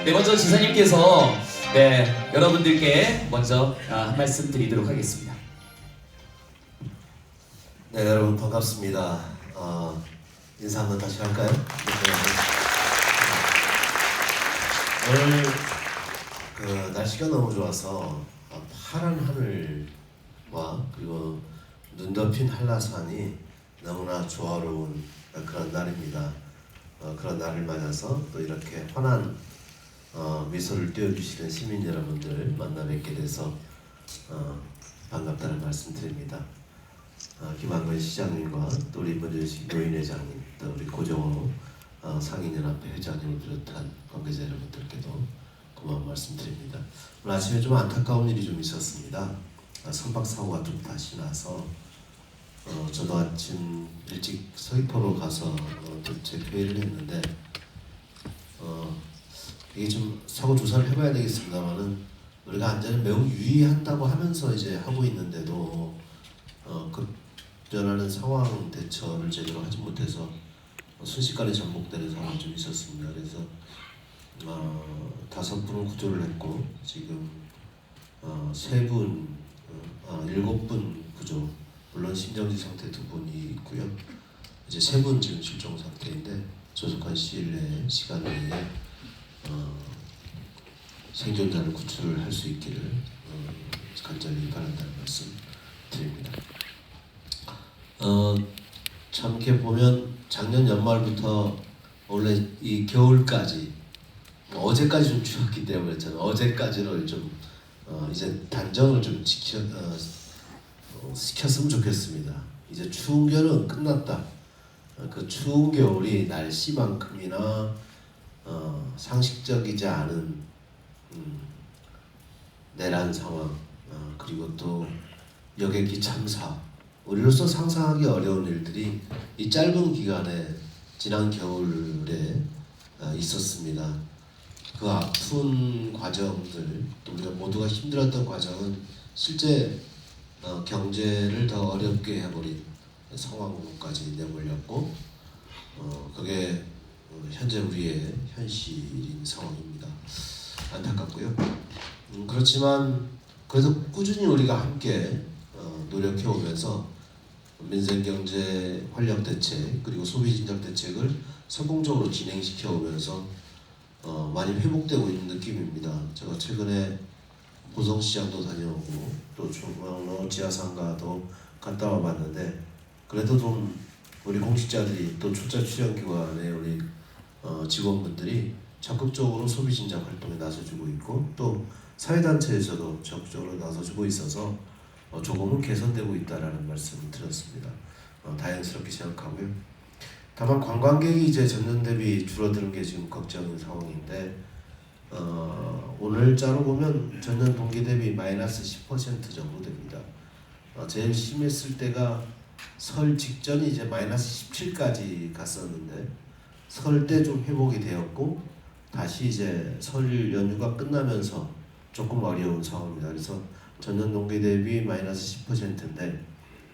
네, 먼저 지사님께서 여러분들께 먼저 한 말씀 드리도록 하겠습니다. 네, 여러분 반갑습니다. 인사 한번 다시 할까요? 오늘 날씨가 너무 좋아서 파란 하늘과 그리고 눈 덮인 한라산이 너무나 조화로운 그런 날입니다. 그런 날을 맞아서 또 이렇게 환한 미소를 띄워주시는 시민 여러분들 만나 뵙게 돼서 반갑다는 말씀드립니다. 김한근 시장님과 또 우리 문재식 노인회장님, 또 우리 고정호 상인연합회 회장님을 비롯한 관계자 여러분들께도 고마운 말씀드립니다. 오늘 아침에 좀 안타까운 일이 좀 있었습니다. 선박 사고가 좀 다시 나서 저도 아침 일찍 서귀포로 가서 대책회의를 했는데 이게 좀 사고 조사를 해봐야 되겠습니다만은 우리가 안전을 매우 유의한다고 하면서 이제 하고 있는데도 급변하는 상황 대처를 제대로 하지 못해서 순식간에 전복되는 상황이 좀 있었습니다. 그래서 5분을 구조를 했고 지금 7분 구조, 물론 심정지 상태 2분이 있고요. 이제 3분 지금 실종 상태인데 조속한 시일 내에 시간 내에 생존자를 구출할 수 있기를 간절히 바란다는 말씀 드립니다. 참 이렇게 보면 작년 연말부터 원래 이 겨울까지 어제까지 좀 추웠기 때문에 저는 어제까지를 좀 이제 단정을 좀 시켰으면 좋겠습니다. 이제 추운 겨울은 끝났다. 그 추운 겨울이 날씨만큼이나 상식적이지 않은 내란 상황, 그리고 또 여객기 참사, 우리로서 상상하기 어려운 일들이 이 짧은 기간에 지난 겨울에 있었습니다. 그 아픈 과정들, 또 우리가 모두가 힘들었던 과정은 실제 경제를 더 어렵게 해버린 상황까지 내몰렸고 그게 현재 우리의 현실인 상황입니다. 안타깝고요. 그렇지만 그래도 꾸준히 우리가 함께 노력해 오면서 민생경제 활력 대책 그리고 소비 진작 대책을 성공적으로 진행시켜 오면서 많이 회복되고 있는 느낌입니다. 제가 최근에 보성시장도 다녀오고 또 중앙로 지하상가도 갔다 와봤는데 그래도 좀 우리 공직자들이 또 초짜 출연기관의 우리 직원분들이 적극적으로 소비 진작 활동에 나서주고 있고 또 사회단체에서도 적극적으로 나서주고 있어서 조금은 개선되고 있다라는 말씀을 드렸습니다. 다행스럽게 생각하고요. 다만 관광객이 이제 전년 대비 줄어드는 게 지금 걱정인 상황인데 오늘자로 보면 전년 동기 대비 마이너스 10% 정도 됩니다. 제일 심했을 때가 설 직전이 이제 마이너스 17까지 갔었는데 설 때 좀 회복이 되었고 다시 이제 설 연휴가 끝나면서 조금 어려운 상황입니다. 그래서 전년 동기 대비 마이너스 10%인데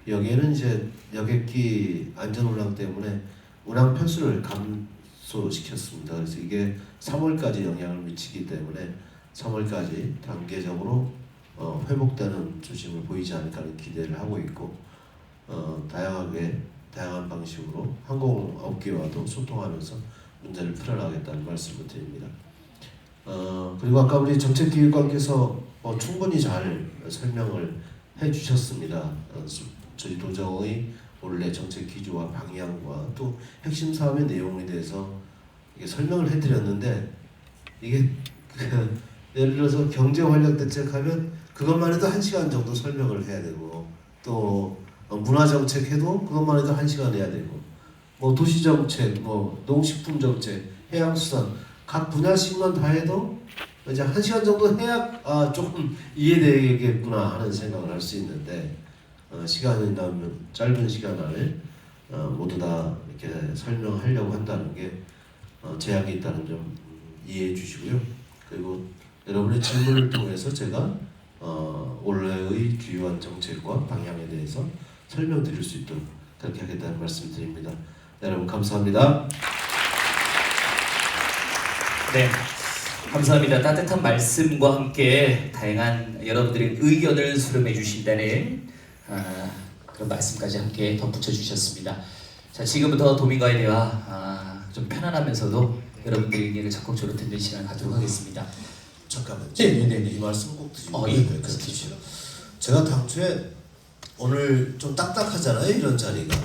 여기에는 이제 여객기 안전 운항 때문에 운항 편수를 감소시켰습니다. 그래서 이게 3월까지 영향을 미치기 때문에 3월까지 단계적으로 회복되는 조짐을 보이지 않을까 하는 기대를 하고 있고 다양한 방식으로 항공업계와도 소통하면서 문제를 풀어나가겠다는 말씀을 드립니다. 그리고 아까 우리 정책기획관께서 충분히 잘 설명을 해주셨습니다. 저희 도정의 원래 정책 기조와 방향과 또 핵심 사업의 내용에 대해서 이게 설명을 해드렸는데 이게 예를 들어서 경제 활력 대책하면 그것만 해도 1시간 정도 설명을 해야 되고 또 문화 정책 해도 그것만 해도 1시간 해야 되고 뭐 도시 정책, 뭐 농식품 정책, 해양수산 각 분야씩만 다 해도 이제 1시간 정도 해야 조금 이해되겠구나 하는 생각을 할 수 있는데 시간이 나면 짧은 시간 안에 모두 다 이렇게 설명하려고 한다는 게 제약이 있다는 점 이해해 주시고요. 그리고 여러분의 질문을 통해서 제가 올해의 주요한 정책과 방향에 대해서 설명드릴 수 있도록 그렇게 하겠다는 말씀 드립니다. 여러분 감사합니다. 네, 감사합니다. 따뜻한 말씀과 함께 다양한 여러분들의 의견을 수렴해 주신다는 그런 말씀까지 함께 덧붙여 주셨습니다. 자, 지금부터 도민과의 대화 좀 편안하면서도 여러분들의 의견을 적극적으로 듣는 시간을 갖도록 하겠습니다. 잠깐만요. 네네네. 이 말씀 꼭 드리고 예, 네, 드십시오. 제가 당초에 오늘 좀 딱딱하잖아요, 이런 자리가.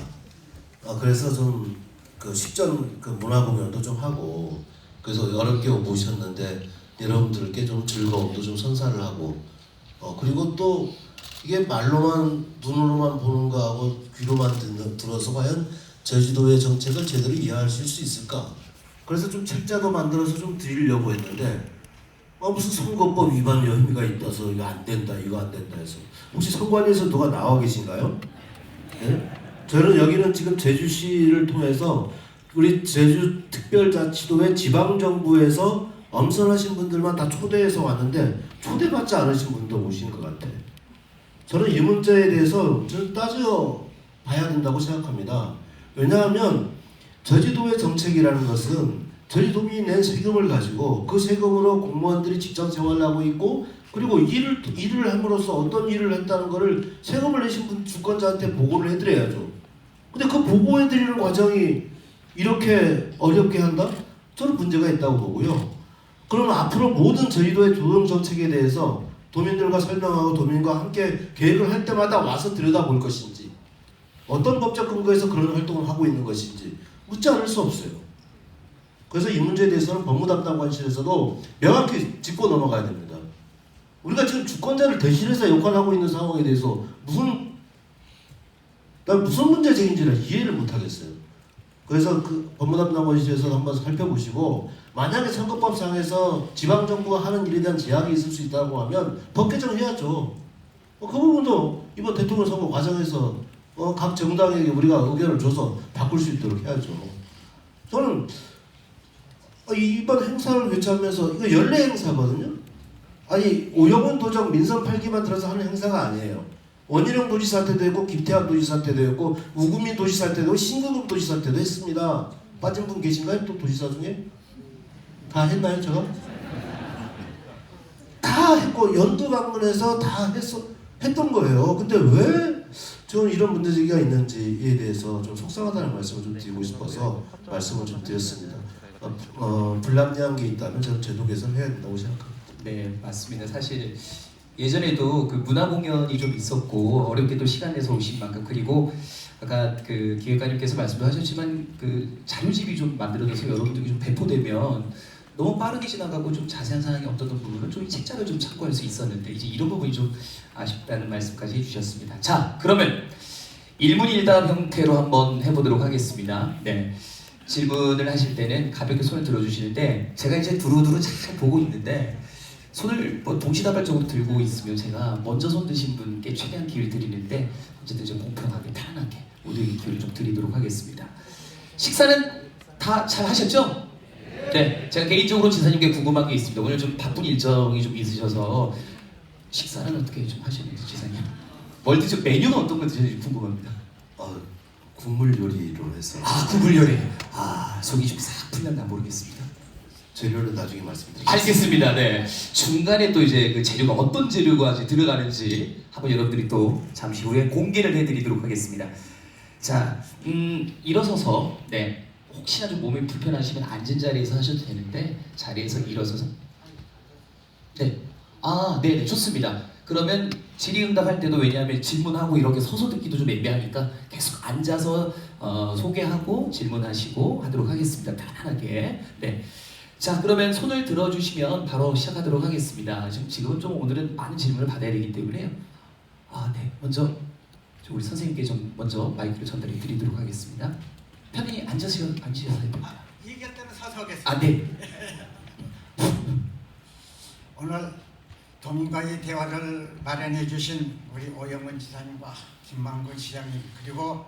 그래서 좀 그 식전 그 문화 공연도 좀 하고, 그래서 여러 개 모셨는데 여러분들께 좀 즐거움도 좀 선사를 하고, 그리고 또 이게 말로만 눈으로만 보는 거하고 귀로만 들어서 과연 제주도의 정책을 제대로 이해하실 수 있을까? 그래서 좀 책자도 만들어서 좀 드리려고 했는데, 무슨 선거법 위반 혐의가 있다서 이거 안 된다 해서, 혹시 선관위에서 누가 나와 계신가요? 네? 저는 여기는 지금 제주시를 통해서 우리 제주특별자치도의 지방정부에서 엄선하신 분들만 다 초대해서 왔는데 초대받지 않으신 분도 오신 것 같아요. 저는 이 문제에 대해서 좀 따져봐야 된다고 생각합니다. 왜냐하면 제주도의 정책이라는 것은 제주도민이 낸 세금을 가지고 그 세금으로 공무원들이 직장 생활을 하고 있고, 그리고 일을 함으로써 어떤 일을 했다는 것을 세금을 내신 분 주권자한테 보고를 해드려야죠. 근데 그 보고해드리는 과정이 이렇게 어렵게 한다? 저는 문제가 있다고 보고요. 그럼 앞으로 모든 제주도의 조정 정책에 대해서 도민들과 설명하고 도민과 함께 계획을 할 때마다 와서 들여다볼 것인지, 어떤 법적 근거에서 그런 활동을 하고 있는 것인지 묻지 않을 수 없어요. 그래서 이 문제에 대해서는 법무담당관실에서도 명확히 짚고 넘어가야 됩니다. 우리가 지금 주권자를 대신해서 역할하고 있는 상황에 대해서 무슨 문제제기인지를 이해를 못하겠어요. 그래서 그 법무담당관실에서 한번 살펴보시고, 만약에 선거법상에서 지방정부가 하는 일에 대한 제약이 있을 수 있다고 하면 법 개정해야죠. 그 부분도 이번 대통령 선거 과정에서 각 정당에게 우리가 의견을 줘서 바꿀 수 있도록 해야죠. 저는 이번 행사를 개최하면서 이거 연례 행사거든요. 아니, 오영훈 도정 민선 8기만 들어서 하는 행사가 아니에요. 원희룡 도지사 때도 했고, 김태환 도지사 때도 했고, 우금민 도지사 때도 했고, 신근금 도지사 때도 했습니다. 빠진 분 계신가요? 또 도지사 중에? 다 했나요, 제가? 다 했고, 연도 방문해서 다 했던 거예요. 근데 왜 저는 이런 문제제기가 있는지에 대해서 좀 속상하다는 말씀을 좀 드리고 싶어서 말씀을 좀 드렸습니다. 불합리한 게 있다면 저는 제도 개선해야 된다고 생각합니다. 네, 맞습니다. 사실 예전에도 그 문화 공연이 좀 있었고, 어렵게 또 시간 내서 오신 만큼, 그리고 아까 그 기획관님께서 말씀도 하셨지만 그 자료집이 좀 만들어져서 여러분들이 좀 배포되면 너무 빠르게 지나가고 좀 자세한 사항이 없었던 부분은 좀 이 책자를 좀 참고할 수 있었는데, 이제 이런 부분이 좀 아쉽다는 말씀까지 해주셨습니다. 자, 그러면 일문일답 형태로 한번 해보도록 하겠습니다. 네, 질문을 하실 때는 가볍게 손을 들어주시는데, 제가 이제 두루두루 잘 보고 있는데 손을 동시다발적으로 들고 있으면 제가 먼저 손 드신 분께 최대한 기회를 드리는데, 어쨌든 좀 공평하게 편안하게 모두에게 기회를 좀 드리도록 하겠습니다. 식사는 다 잘 하셨죠? 네, 제가 개인적으로 지사님께 궁금한 게 있습니다. 오늘 좀 바쁜 일정이 좀 있으셔서 식사는 어떻게 좀 하셨는지, 지사님. 뭘 드죠? 메뉴는 어떤 거 드셨는지 궁금합니다. 국물 요리로 해서. 국물 요리. 속이 좀 싹 풀렸나 모르겠습니다. 재료는 나중에 말씀드리겠습니다. 알겠습니다. 네. 중간에 또 이제 그 재료가 어떤 재료가 이제 들어가는지 한번 여러분들이 또 잠시 후에 공개를 해드리도록 하겠습니다. 자, 일어서서, 네, 혹시나 좀 몸이 불편하시면 앉은 자리에서 하셔도 되는데, 자리에서 일어서서, 네, 네, 좋습니다. 그러면 질의응답할 때도, 왜냐하면 질문하고 이렇게 서서 듣기도 좀 애매하니까 계속 앉아서 소개하고 질문하시고 하도록 하겠습니다. 편안하게. 네. 자, 그러면 손을 들어주시면 바로 시작하도록 하겠습니다. 지금은 좀 오늘은 많은 질문을 받아야 되기 때문에요. 네, 먼저 우리 선생님께 좀 먼저 마이크를 전달해 드리도록 하겠습니다. 편히 앉으셔도 됩니다. 얘기할 때는 서서 하겠습니다. 네. 오늘 도민과의 대화를 마련해 주신 우리 오영훈 지사님과 김만근 시장님, 그리고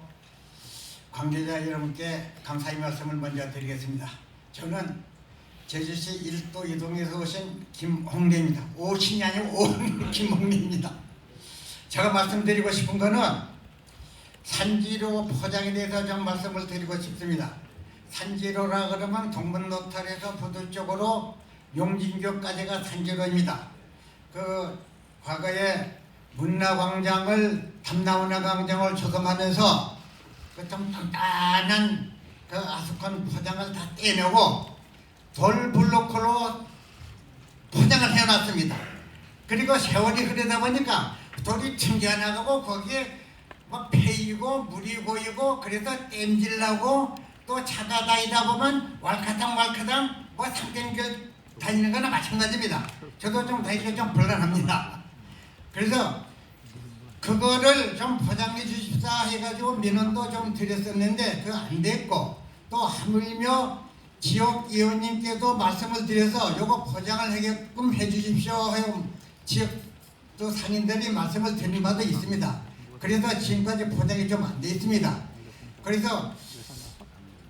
관계자 여러분께 감사의 말씀을 먼저 드리겠습니다. 저는 제주시 1도 이동에서 오신 김홍래입니다. 오신이 아니고 김홍래입니다. 제가 말씀드리고 싶은 거는 산지로 포장에 대해서 좀 말씀을 드리고 싶습니다. 산지로라 그러면 동문로탈에서 부두 쪽으로 용진교까지가 산지로입니다. 그 과거에 문화광장을 담나문화광장을 조성하면서 그 좀 단단한 그 아스콘 포장을 다 떼내고 돌 블로크로 포장을 해놨습니다. 그리고 세월이 흐르다 보니까 돌이 튕겨나가고 거기에 막 패이고 물이 고이고 그래서 땜질나고 또 차가 다니다 보면 왈카당 뭐 상땡길 다니는 거나 마찬가지입니다. 저도 좀 다니기 좀 곤란합니다. 그래서 그거를 좀 포장해 주십사 해가지고 민원도 좀 드렸었는데 그거 안 됐고 또 하물며 지역 의원님께도 말씀을 드려서 요거 포장을 하게끔 해 주십시오 하고 지역 또 상인들이 말씀을 드린 바도 있습니다. 그래서 지금까지 포장이 좀 안 돼 있습니다. 그래서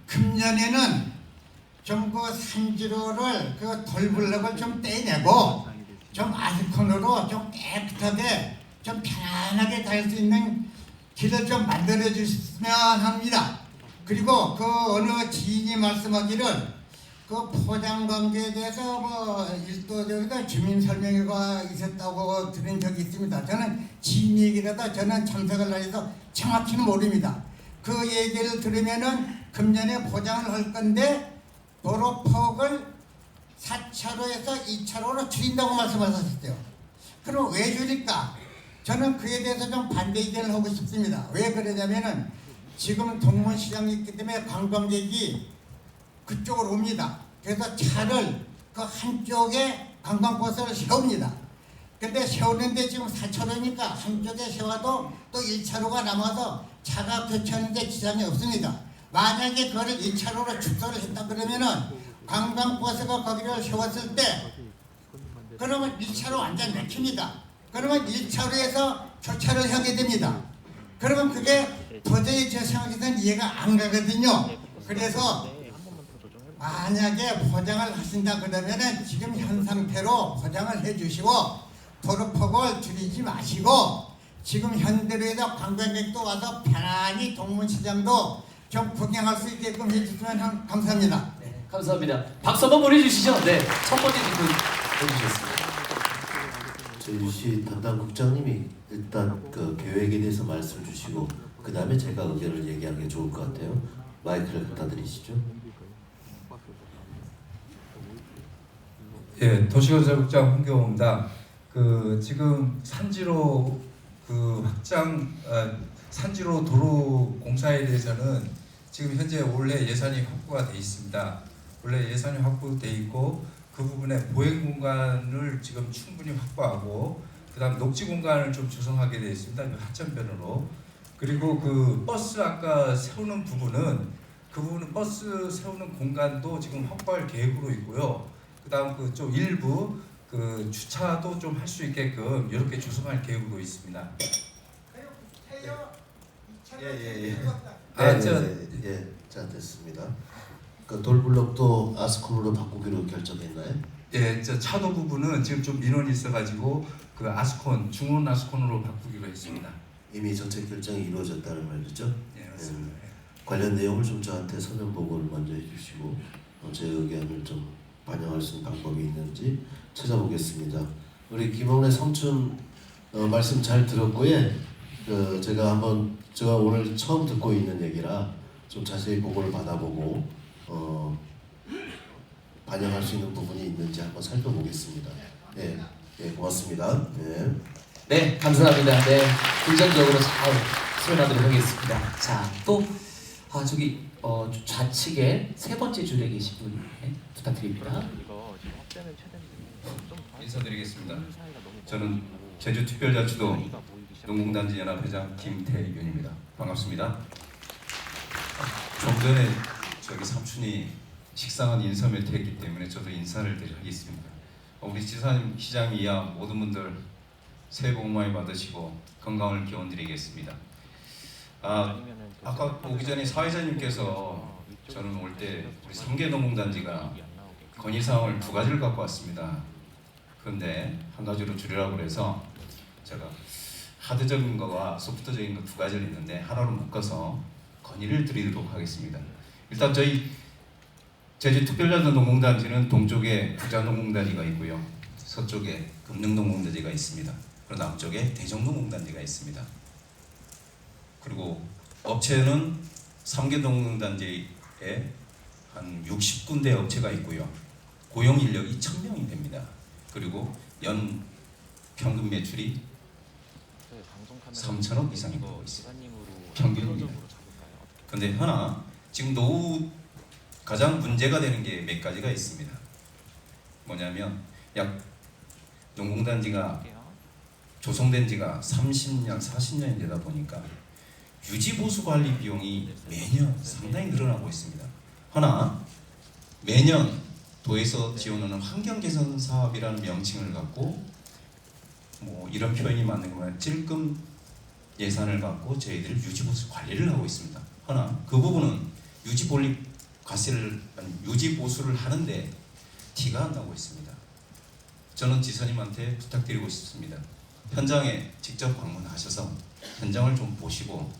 금년에는 좀 그 산지로를 그 돌블럭을 좀 떼내고 좀 아스콘으로 좀 깨끗하게 좀 편안하게 갈 수 있는 길을 좀 만들어 주시면 합니다. 그리고 그 어느 지인이 말씀하기를 그 포장 관계에 대해서 뭐 일도적이다 주민 설명회가 있었다고 들은 적이 있습니다. 저는 지인 얘기라도 저는 참석을 해서 정확히는 모릅니다. 그 얘기를 들으면은 금년에 포장을 할 건데 도로폭을 4차로에서 2차로로 줄인다고 말씀하셨어요. 그럼 왜 줄일까? 저는 그에 대해서 좀 반대 의견을 하고 싶습니다. 왜 그러냐면은 지금 동문시장이 있기 때문에 관광객이 그쪽으로 옵니다. 그래서 차를 그 한쪽에 관광버스를 세웁니다. 근데 세우는데 지금 4차로니까 한쪽에 세워도 또 1차로가 남아서 차가 교체하는데 지장이 없습니다. 만약에 그거를 2차로로 축소를 했다 그러면은 관광버스가 거기를 세웠을 때 그러면 1차로 완전 막힙니다. 그러면 1차로에서 교차를 하게 됩니다. 그러면 그게 도저히 제 생각에서는 이해가 안 가거든요. 그래서 만약에 포장을 하신다 그러면은 지금 현 상태로 포장을 해주시고 도로폭을 줄이지 마시고 지금 현대로에서 관광객도 와서 편안히 동문시장도 좀 구경할 수 있게끔 해주시면 감사합니다. 네, 감사합니다. 박수 한번 보내주시죠. 네, 첫 번째 질문 해주셨습니다. 저희 담당 국장님이 일단 그 계획에 대해서 말씀 주시고 그 다음에 제가 의견을 얘기하는 게 좋을 것 같아요. 마이크를 갖다 드리시죠. 예, 도시건설국장 홍경호입니다. 그 지금 산지로 그 산지로 도로 공사에 대해서는 지금 현재 원래 예산이 확보가 돼 있습니다. 원래 예산이 확보돼 있고 그 부분에 보행 공간을 지금 충분히 확보하고 그다음 녹지 공간을 좀 조성하게 되어 있습니다. 그 하천변으로. 그리고 그 버스 아까 세우는 부분은 그 부분은 버스 세우는 공간도 지금 확보할 계획으로 있고요. 그다음 그 좀 일부 그 주차도 좀 할 수 있게끔 이렇게 조성할 계획으로 있습니다. 자 됐습니다. 그 돌블럭도 아스콘으로 바꾸기로 결정했나요? 예, 저 차도 부분은 지금 좀 민원이 있어가지고 그 아스콘 중원 아스콘으로 바꾸기로 했습니다. 이미 정책 결정이 이루어졌다는 말이죠. 예, 맞습니다. 관련 내용을 좀 저한테 서면 보고를 먼저 해주시고 제 의견을 좀 반영할 수 있는 방법이 있는지 찾아보겠습니다. 우리 김홍래 삼촌 말씀 잘 들었고요. 제가 오늘 처음 듣고 있는 얘기라 좀 자세히 보고를 받아보고 반영할 수 있는 부분이 있는지 한번 살펴보겠습니다. 네, 고맙습니다. 네. 네, 감사합니다. 네, 긍정적으로 잘 수련하도록 하겠습니다. 자, 또 좌측에 세 번째 줄에 계신 분 부탁드립니다. 인사드리겠습니다. 저는 제주특별자치도 농공단지 연합회장 김태균입니다. 반갑습니다. 좀 전에 저기 삼촌이 식상한 인사 멘트 했기 때문에 저도 인사를 드리겠습니다. 우리 지사님, 시장이 이하 모든 분들 새해 복 많이 받으시고 건강을 기원드리겠습니다. 아까 오기 전에 사회자님께서 저는 올 때 우리 3개 농공단지가 건의사항을 2가지를 갖고 왔습니다. 그런데 한 가지로 줄이라고 그래서 제가 하드적인 거와 소프트적인 거 2가지를 있는데 하나로 묶어서 건의를 드리도록 하겠습니다. 일단 저희 제주특별자도 농공단지는 동쪽에 부자농공단지가 있고요. 서쪽에 금능농공단지가 있습니다. 그리고 남쪽에 대정농공단지가 있습니다. 그리고 업체는 3개 농공단지에 한 60군데 업체가 있고요. 고용 인력이 1000명이 됩니다. 그리고 연 평균 매출이 3천억 이상이 되고 있습니다. 평균입니다. 근데 하나 지금 노후 가장 문제가 되는 게 몇 가지가 있습니다. 뭐냐면 약 농공단지가 조성된 지가 30년, 40년이 되다 보니까 유지보수 관리 비용이 매년 상당히 늘어나고 있습니다. 하나 매년 도에서 지원하는 환경개선 사업이라는 명칭을 갖고 뭐 이런 표현이 맞는 거면 찔끔 예산을 갖고 저희들이 유지보수 관리를 하고 있습니다. 하나 그 부분은 유지보수를 하는데 티가 안 나고 있습니다. 저는 지사님한테 부탁드리고 싶습니다. 현장에 직접 방문하셔서 현장을 좀 보시고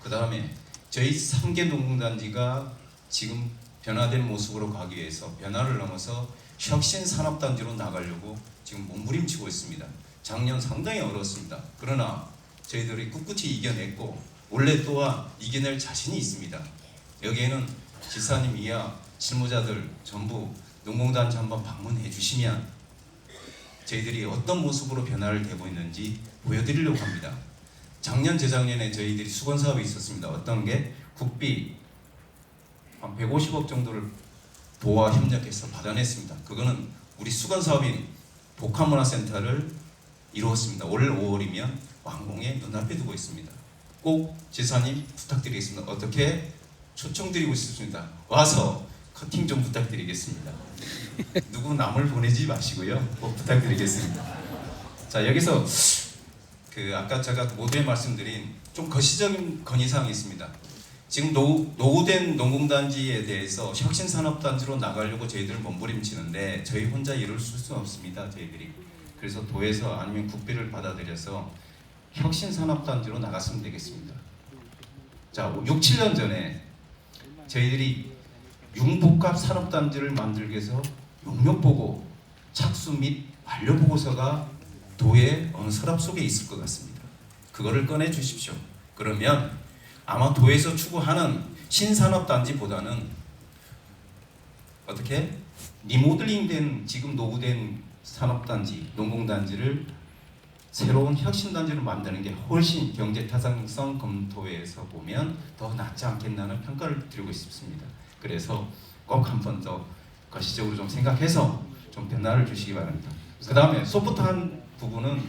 그 다음에 저희 3개 농공단지가 지금 변화된 모습으로 가기 위해서 변화를 넘어서 혁신산업단지로 나가려고 지금 몸부림치고 있습니다. 작년 상당히 어려웠습니다. 그러나 저희들이 꿋꿋이 이겨냈고 올해 또한 이겨낼 자신이 있습니다. 여기에는 지사님 이하 실무자들 전부 농공단지 한번 방문해 주시면 저희들이 어떤 모습으로 변화를 되고 있는지 보여드리려고 합니다. 작년 재작년에 저희들이 수건사업이 있었습니다. 어떤 게 국비 한 150억 정도를 도와 협력해서 받아냈습니다. 그거는 우리 수건사업인 복합문화센터를 이루었습니다. 올 5월이면 완공에 눈앞에 두고 있습니다. 꼭 지사님 부탁드리겠습니다. 어떻게 초청드리고 싶습니다. 와서 커팅 좀 부탁드리겠습니다. 누구 남을 보내지 마시고요. 꼭 부탁드리겠습니다. 자 여기서 그 아까 제가 모두에 말씀드린 좀 거시적인 건의사항이 있습니다. 지금 노후된 농공단지에 대해서 혁신산업단지로 나가려고 저희들 몸부림치는데 저희 혼자 이룰 수는 없습니다. 저희들이 그래서 도에서 아니면 국비를 받아들여서 혁신산업단지로 나갔으면 되겠습니다. 자 6, 7년 전에 저희들이 융복합산업단지를 만들기 위해서 용역보고 착수 및 완료보고서가 도의 어느 서랍 속에 있을 것 같습니다. 그거를 꺼내 주십시오. 그러면 아마 도에서 추구하는 신산업단지보다는 어떻게 리모델링된 지금 노후된 산업단지, 농공단지를 새로운 혁신단지로 만드는 게 훨씬 경제 타당성 검토에서 보면 더 낫지 않겠나는 평가를 드리고 싶습니다. 그래서 꼭 한 번 더 거시적으로 좀 생각해서 좀 변화를 주시기 바랍니다. 그 다음에 소프트한 부분은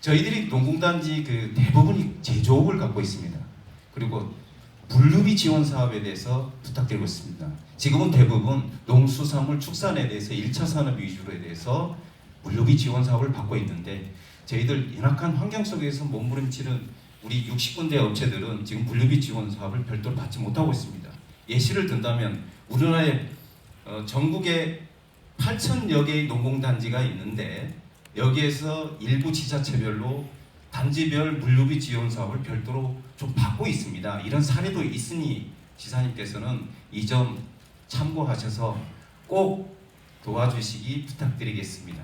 저희들이 농공단지 그 대부분이 제조업을 갖고 있습니다. 그리고 분류비 지원 사업에 대해서 부탁드리고 있습니다. 지금은 대부분 농수산물 축산에 대해서 1차 산업 위주로에 대해서 분류비 지원 사업을 받고 있는데 저희들 열악한 환경 속에서 몸부림치는 우리 60군데 업체들은 지금 분류비 지원 사업을 별도로 받지 못하고 있습니다. 예시를 든다면 우리나라에 전국에 8,000여 개의 농공단지가 있는데 여기에서 일부 지자체별로 단지별 물류비 지원 사업을 별도로 좀 받고 있습니다. 이런 사례도 있으니 지사님께서는 이 점 참고하셔서 꼭 도와주시기 부탁드리겠습니다.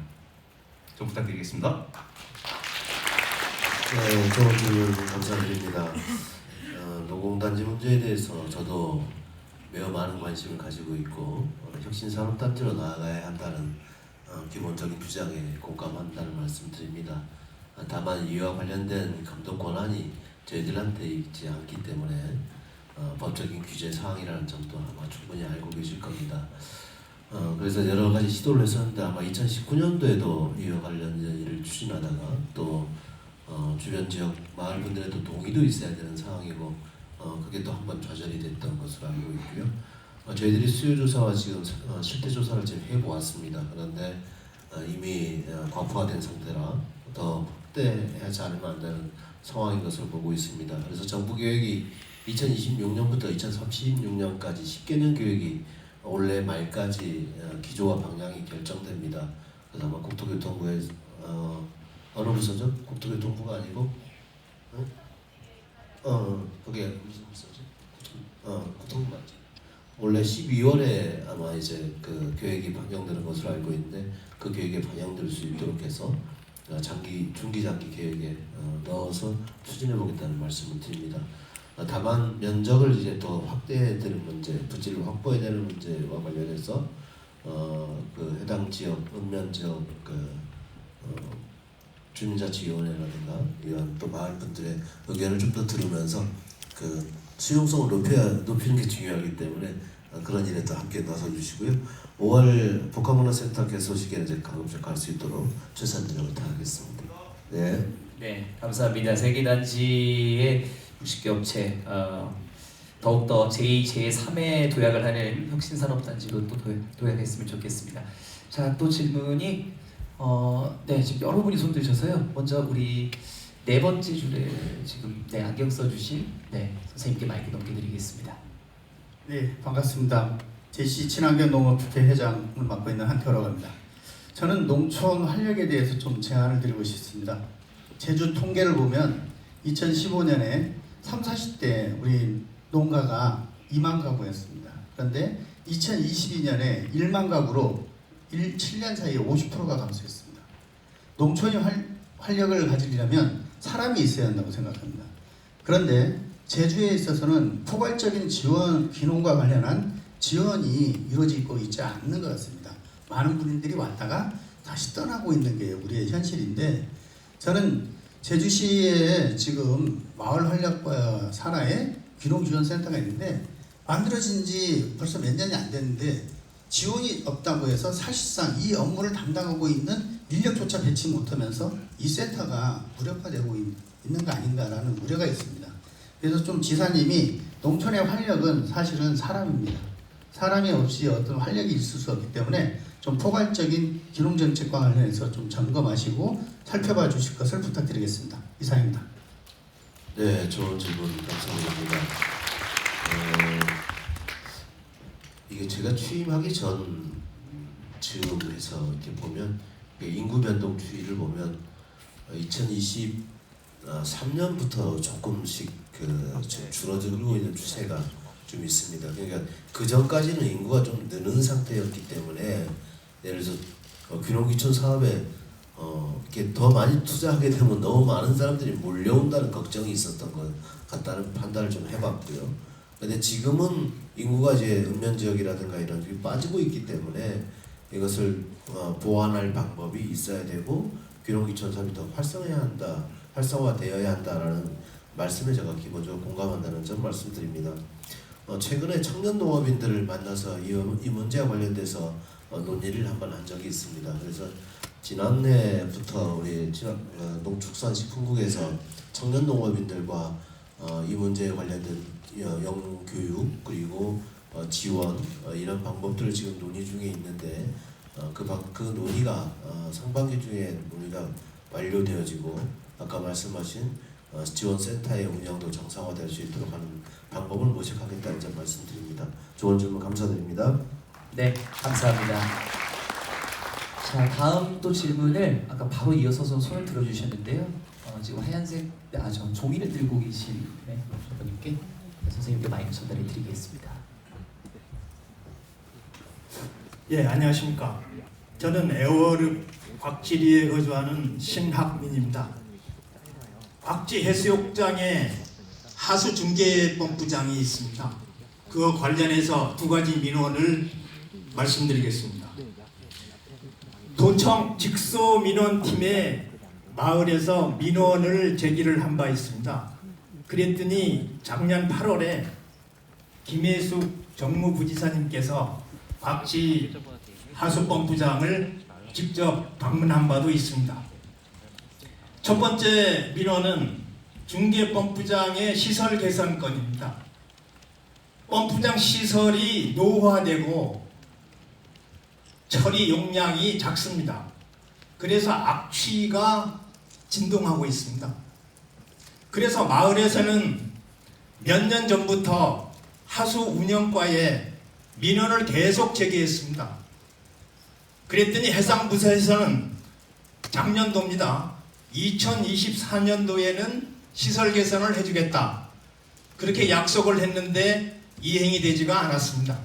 좀 부탁드리겠습니다. 네, 좋은 질문 감사드립니다. 노공단지 문제에 대해서 저도 매우 많은 관심을 가지고 있고 혁신산업단지로 나아가야 한다는 기본적인 주장에 공감한다는 말씀드립니다. 다만 이와 관련된 감독 권한이 저희들한테 있지 않기 때문에 법적인 규제 사항이라는 점도 아마 충분히 알고 계실 겁니다. 그래서 여러 가지 시도를 했었는데 아마 2019년도에도 이와 관련된 일을 추진하다가 또 주변 지역 마을 분들의 동의도 있어야 되는 상황이고 그게 또 한 번 좌절이 됐던 것으로 알고 있고요. 저희들이 수요조사와 지금 실태조사를 지금 해보았습니다. 그런데 이미 과부하된 상태라 더 확대하지 않으면 안 되는 상황인 것을 보고 있습니다. 그래서 정부 계획이 2026년부터 2036년까지 10개년 계획이 올해 말까지 기조와 방향이 결정됩니다. 그래서 아마 국토교통부에 어느 부서죠? 국토교통부가 아니고 그게 무슨 부서죠? 국토부 맞죠? 원래 12월에 아마 이제 그 계획이 반영되는 것으로 알고 있는데 그 계획에 반영될 수 있도록 해서 중기 장기 계획에 넣어서 추진해 보겠다는 말씀을 드립니다. 다만 면적을 이제 더 확대해야 되는 문제, 부지를 확보해야 되는 문제와 관련해서 그 해당 지역, 읍면 지역 주민자치위원회라든가 이런 또 마을 분들의 의견을 좀 더 들으면서 그 수용성을 높이는 게 중요하기 때문에 그런 일에 또 함께 나서 주시고요. 5월 복합문화센터 개소식에 이제 가급적 갈 수 있도록 최선을 다하겠습니다. 네. 네, 감사합니다. 세계단지의 60개 업체 더욱더 제2, 제3의 도약을 하는 혁신산업단지로 또 도약했으면 좋겠습니다. 자, 또 질문이 네, 지금 여러분이 손 드셔서요. 먼저 우리 네 번째 줄에 지금 안경 써주신 선생님께 마이크 넘겨드리겠습니다. 네, 반갑습니다. 제시 친환경 농업주택 회장을 맡고 있는 한태호라고 합니다. 저는 농촌 활력에 대해서 좀 제안을 드리고 싶습니다. 제주 통계를 보면 2015년에 30, 40대 우리 농가가 2만 가구였습니다. 그런데 2022년에 1만 가구로 7년 사이에 50%가 감소했습니다. 농촌이 활력을 가지려면 사람이 있어야 한다고 생각합니다. 그런데 제주에 있어서는 포괄적인 지원, 귀농과 관련한 지원이 이루어지고 있지 않는 것 같습니다. 많은 분들이 왔다가 다시 떠나고 있는 게 우리의 현실인데, 저는 제주시에 지금 마을 활력과 산하의 귀농지원센터가 있는데 만들어진 지 벌써 몇 년이 안 됐는데 지원이 없다고 해서 사실상 이 업무를 담당하고 있는 인력조차 배치 못하면서 이 센터가 무력화되고 있는 거 아닌가라는 우려가 있습니다. 그래서 좀 지사님이 농촌의 활력은 사실은 사람입니다. 사람이 없이 어떤 활력이 있을 수 없기 때문에 좀 포괄적인 귀농정책과 관련해서 좀 점검하시고 살펴봐 주실 것을 부탁드리겠습니다. 이상입니다. 네, 좋은 질문 감사드립니다. 이게 제가 취임하기 전 즈음에서 이렇게 보면 인구 변동 추이를 보면 2023년부터 조금씩 줄어들고 있는 추세가 좀 있습니다. 그러니까 그 전까지는 인구가 좀 느는 상태였기 때문에 예를 들어서 귀농귀촌 사업에 이렇게 더 많이 투자하게 되면 너무 많은 사람들이 몰려온다는 걱정이 있었던 것 같다는 판단을 좀 해봤고요. 근데 지금은 인구가 이제 읍면 지역이라든가 이런 쪽이 빠지고 있기 때문에 이것을 보완할 방법이 있어야 되고 귀농귀촌 사업이 더 활성화되어야 한다라는 말씀에 제가 기본적으로 공감한다는 점 말씀드립니다. 최근에 청년 농업인들을 만나서 이 문제와 관련돼서 논의를 한번 한 적이 있습니다. 그래서 지난해부터 우리 농축산식품국에서 청년 농업인들과 이 문제에 관련된 영교육 그리고 지원 이런 방법들을 지금 논의 중에 있는데 그 논의가 상반기 중에 논의가 완료되어지고 아까 말씀하신 지원센터의 운영도 정상화될 수 있도록 하는 방법을 모색하겠다는 점 말씀드립니다. 좋은 질문 감사드립니다. 네, 감사합니다. 자, 다음 또 질문을 아까 바로 이어서서 손을 들어주셨는데요. 지금 하얀색 저 종이를 들고 계신 분님께 선생님께 마이크 전달해 드리겠습니다. 예, 안녕하십니까. 저는 에어르 곽지리에 거주하는 신학민입니다. 곽지 해수욕장에 하수중계본부장이 있습니다. 그와 관련해서 두 가지 민원을 말씀드리겠습니다. 도청 직소민원팀에 마을에서 민원을 제기를 한 바 있습니다. 그랬더니 작년 8월에 김혜숙 정무부지사님께서 곽지 하수본부장을 직접 방문한 바도 있습니다. 첫 번째 민원은 중계본부장의 시설 개선 건입니다. 본부장 시설이 노후화되고 처리 용량이 작습니다. 그래서 악취가 진동하고 있습니다. 그래서 마을에서는 몇 년 전부터 하수 운영과에 민원을 계속 제기했습니다. 그랬더니 해상부서에서는 작년도입니다. 2024년도에는 시설 개선을 해주겠다. 그렇게 약속을 했는데 이행이 되지가 않았습니다.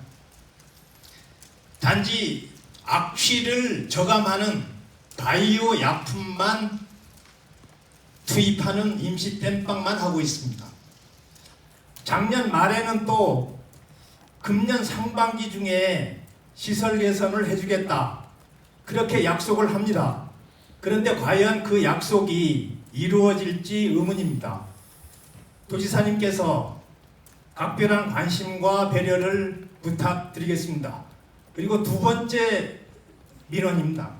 단지 악취를 저감하는 바이오 약품만 투입하는 임시 땜빵만 하고 있습니다. 작년 말에는 또 금년 상반기 중에 시설 개선을 해주겠다 그렇게 약속을 합니다. 그런데 과연 그 약속이 이루어질지 의문입니다. 도지사님께서 각별한 관심과 배려를 부탁드리겠습니다. 그리고 두 번째 민원입니다.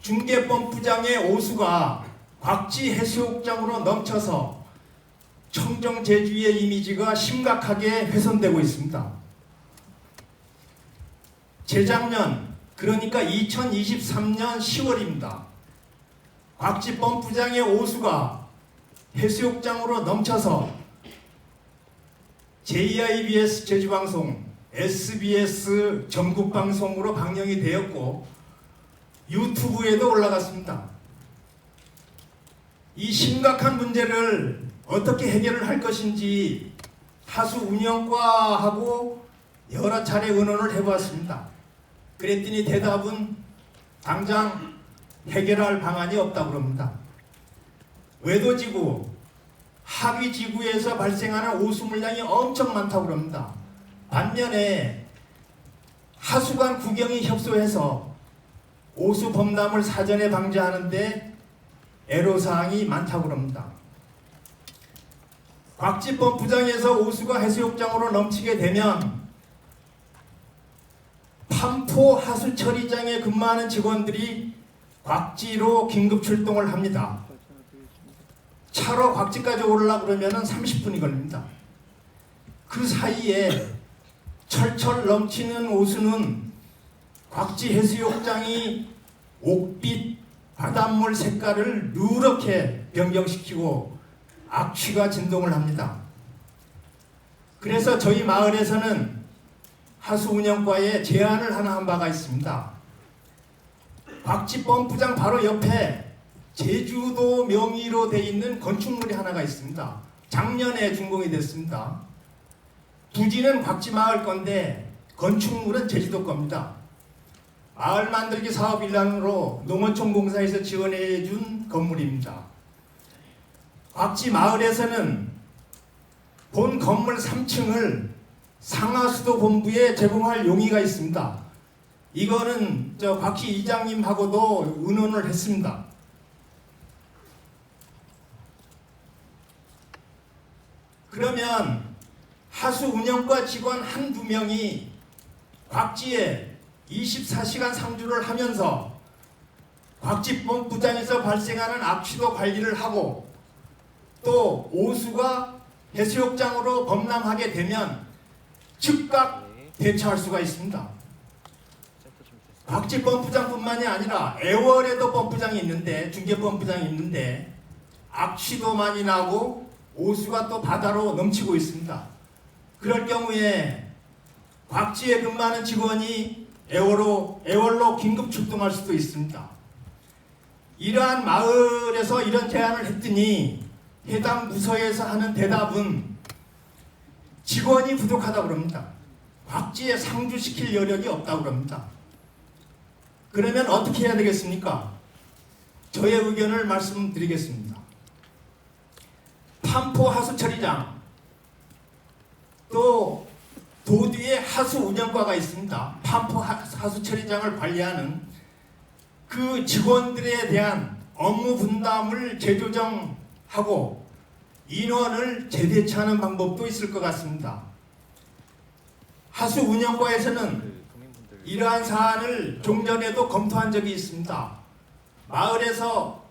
중계펌프장의 오수가 곽지 해수욕장으로 넘쳐서 청정 제주의 이미지가 심각하게 훼손되고 있습니다. 재작년, 그러니까 2023년 10월입니다. 곽지 펌프장의 오수가 해수욕장으로 넘쳐서 JIBS 제주방송, SBS 전국방송으로 방영이 되었고 유튜브에도 올라갔습니다. 이 심각한 문제를 어떻게 해결을 할 것인지 하수 운영과하고 여러 차례 의논을 해보았습니다. 그랬더니 대답은 당장 해결할 방안이 없다고 합니다. 외도지구, 하위지구에서 발생하는 오수 물량이 엄청 많다고 합니다. 반면에 하수관 구경이 협소해서 오수 범람을 사전에 방지하는데 애로사항이 많다고 합니다. 곽지 펌프장에서 오수가 해수욕장으로 넘치게 되면 판포 하수처리장에 근무하는 직원들이 곽지로 긴급 출동을 합니다. 차로 곽지까지 오르려고 그러면 30분이 걸립니다. 그 사이에 철철 넘치는 오수는 곽지 해수욕장이 옥빛 바닷물 색깔을 누렇게 변경시키고 악취가 진동을 합니다. 그래서 저희 마을에서는 하수운영과에 제안을 하나 한 바가 있습니다. 곽지 펌프장 바로 옆에 제주도 명의로 돼 있는 건축물이 하나가 있습니다. 작년에 준공이 됐습니다. 부지는 곽지 마을 건데 건축물은 제주도 겁니다. 마을 만들기 사업 일환으로 농어촌 공사에서 지원해 준 건물입니다. 곽지 마을에서는 본 건물 3층을 상하수도 본부에 제공할 용의가 있습니다. 이거는 곽지 이장님하고도 의논을 했습니다. 그러면 하수 운영과 직원 한두 명이 곽지에 24시간 상주를 하면서 곽지 펌프장에서 발생하는 악취도 관리를 하고 또 오수가 해수욕장으로 범람하게 되면 즉각 대처할 수가 있습니다. 곽지 펌프장뿐만이 아니라 애월에도 펌프장이 있는데 중계 펌프장이 있는데 악취도 많이 나고 오수가 또 바다로 넘치고 있습니다. 그럴 경우에 곽지에 근무하는 직원이 애월로 긴급 출동할 수도 있습니다. 이러한 마을에서 이런 제안을 했더니 해당 부서에서 하는 대답은 직원이 부족하다고 합니다. 곽지에 상주시킬 여력이 없다고 합니다. 그러면 어떻게 해야 되겠습니까? 저의 의견을 말씀드리겠습니다. 판포 하수처리장 또 도뒤에 하수운영과가 있습니다. 판포 하수처리장을 관리하는 그 직원들에 대한 업무 분담을 재조정하고 인원을 재배치하는 방법도 있을 것 같습니다. 하수운영과에서는 이러한 사안을 종전에도 검토한 적이 있습니다. 마을에서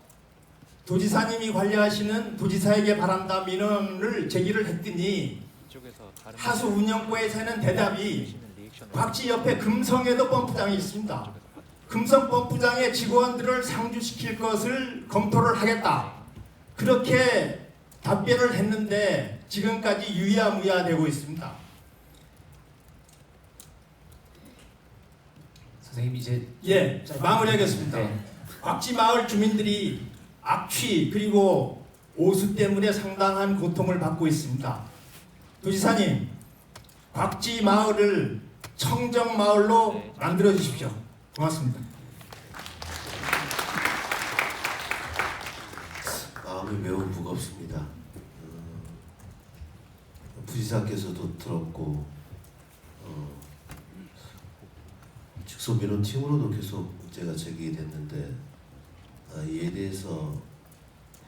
도지사님이 관리하시는 도지사에게 바란다 민원을 제기를 했더니 하수운영과에서는 대답이 곽지 옆에 금성에도 펌프장이 있습니다. 금성 펌프장의 직원들을 상주시킬 것을 검토를 하겠다. 그렇게 답변을 했는데 지금까지 유야무야 되고 있습니다. 선생님 이제 마무리하겠습니다. 네. 곽지 마을 주민들이 악취 그리고 오수 때문에 상당한 고통을 받고 있습니다. 도지사님, 곽지 마을을 청정 마을로 만들어 주십시오. 고맙습니다. 마음이 매우 무겁습니다. 부지사께서도 들었고 직소민원팀으로도 계속 문제가 제기됐는데 이에 대해서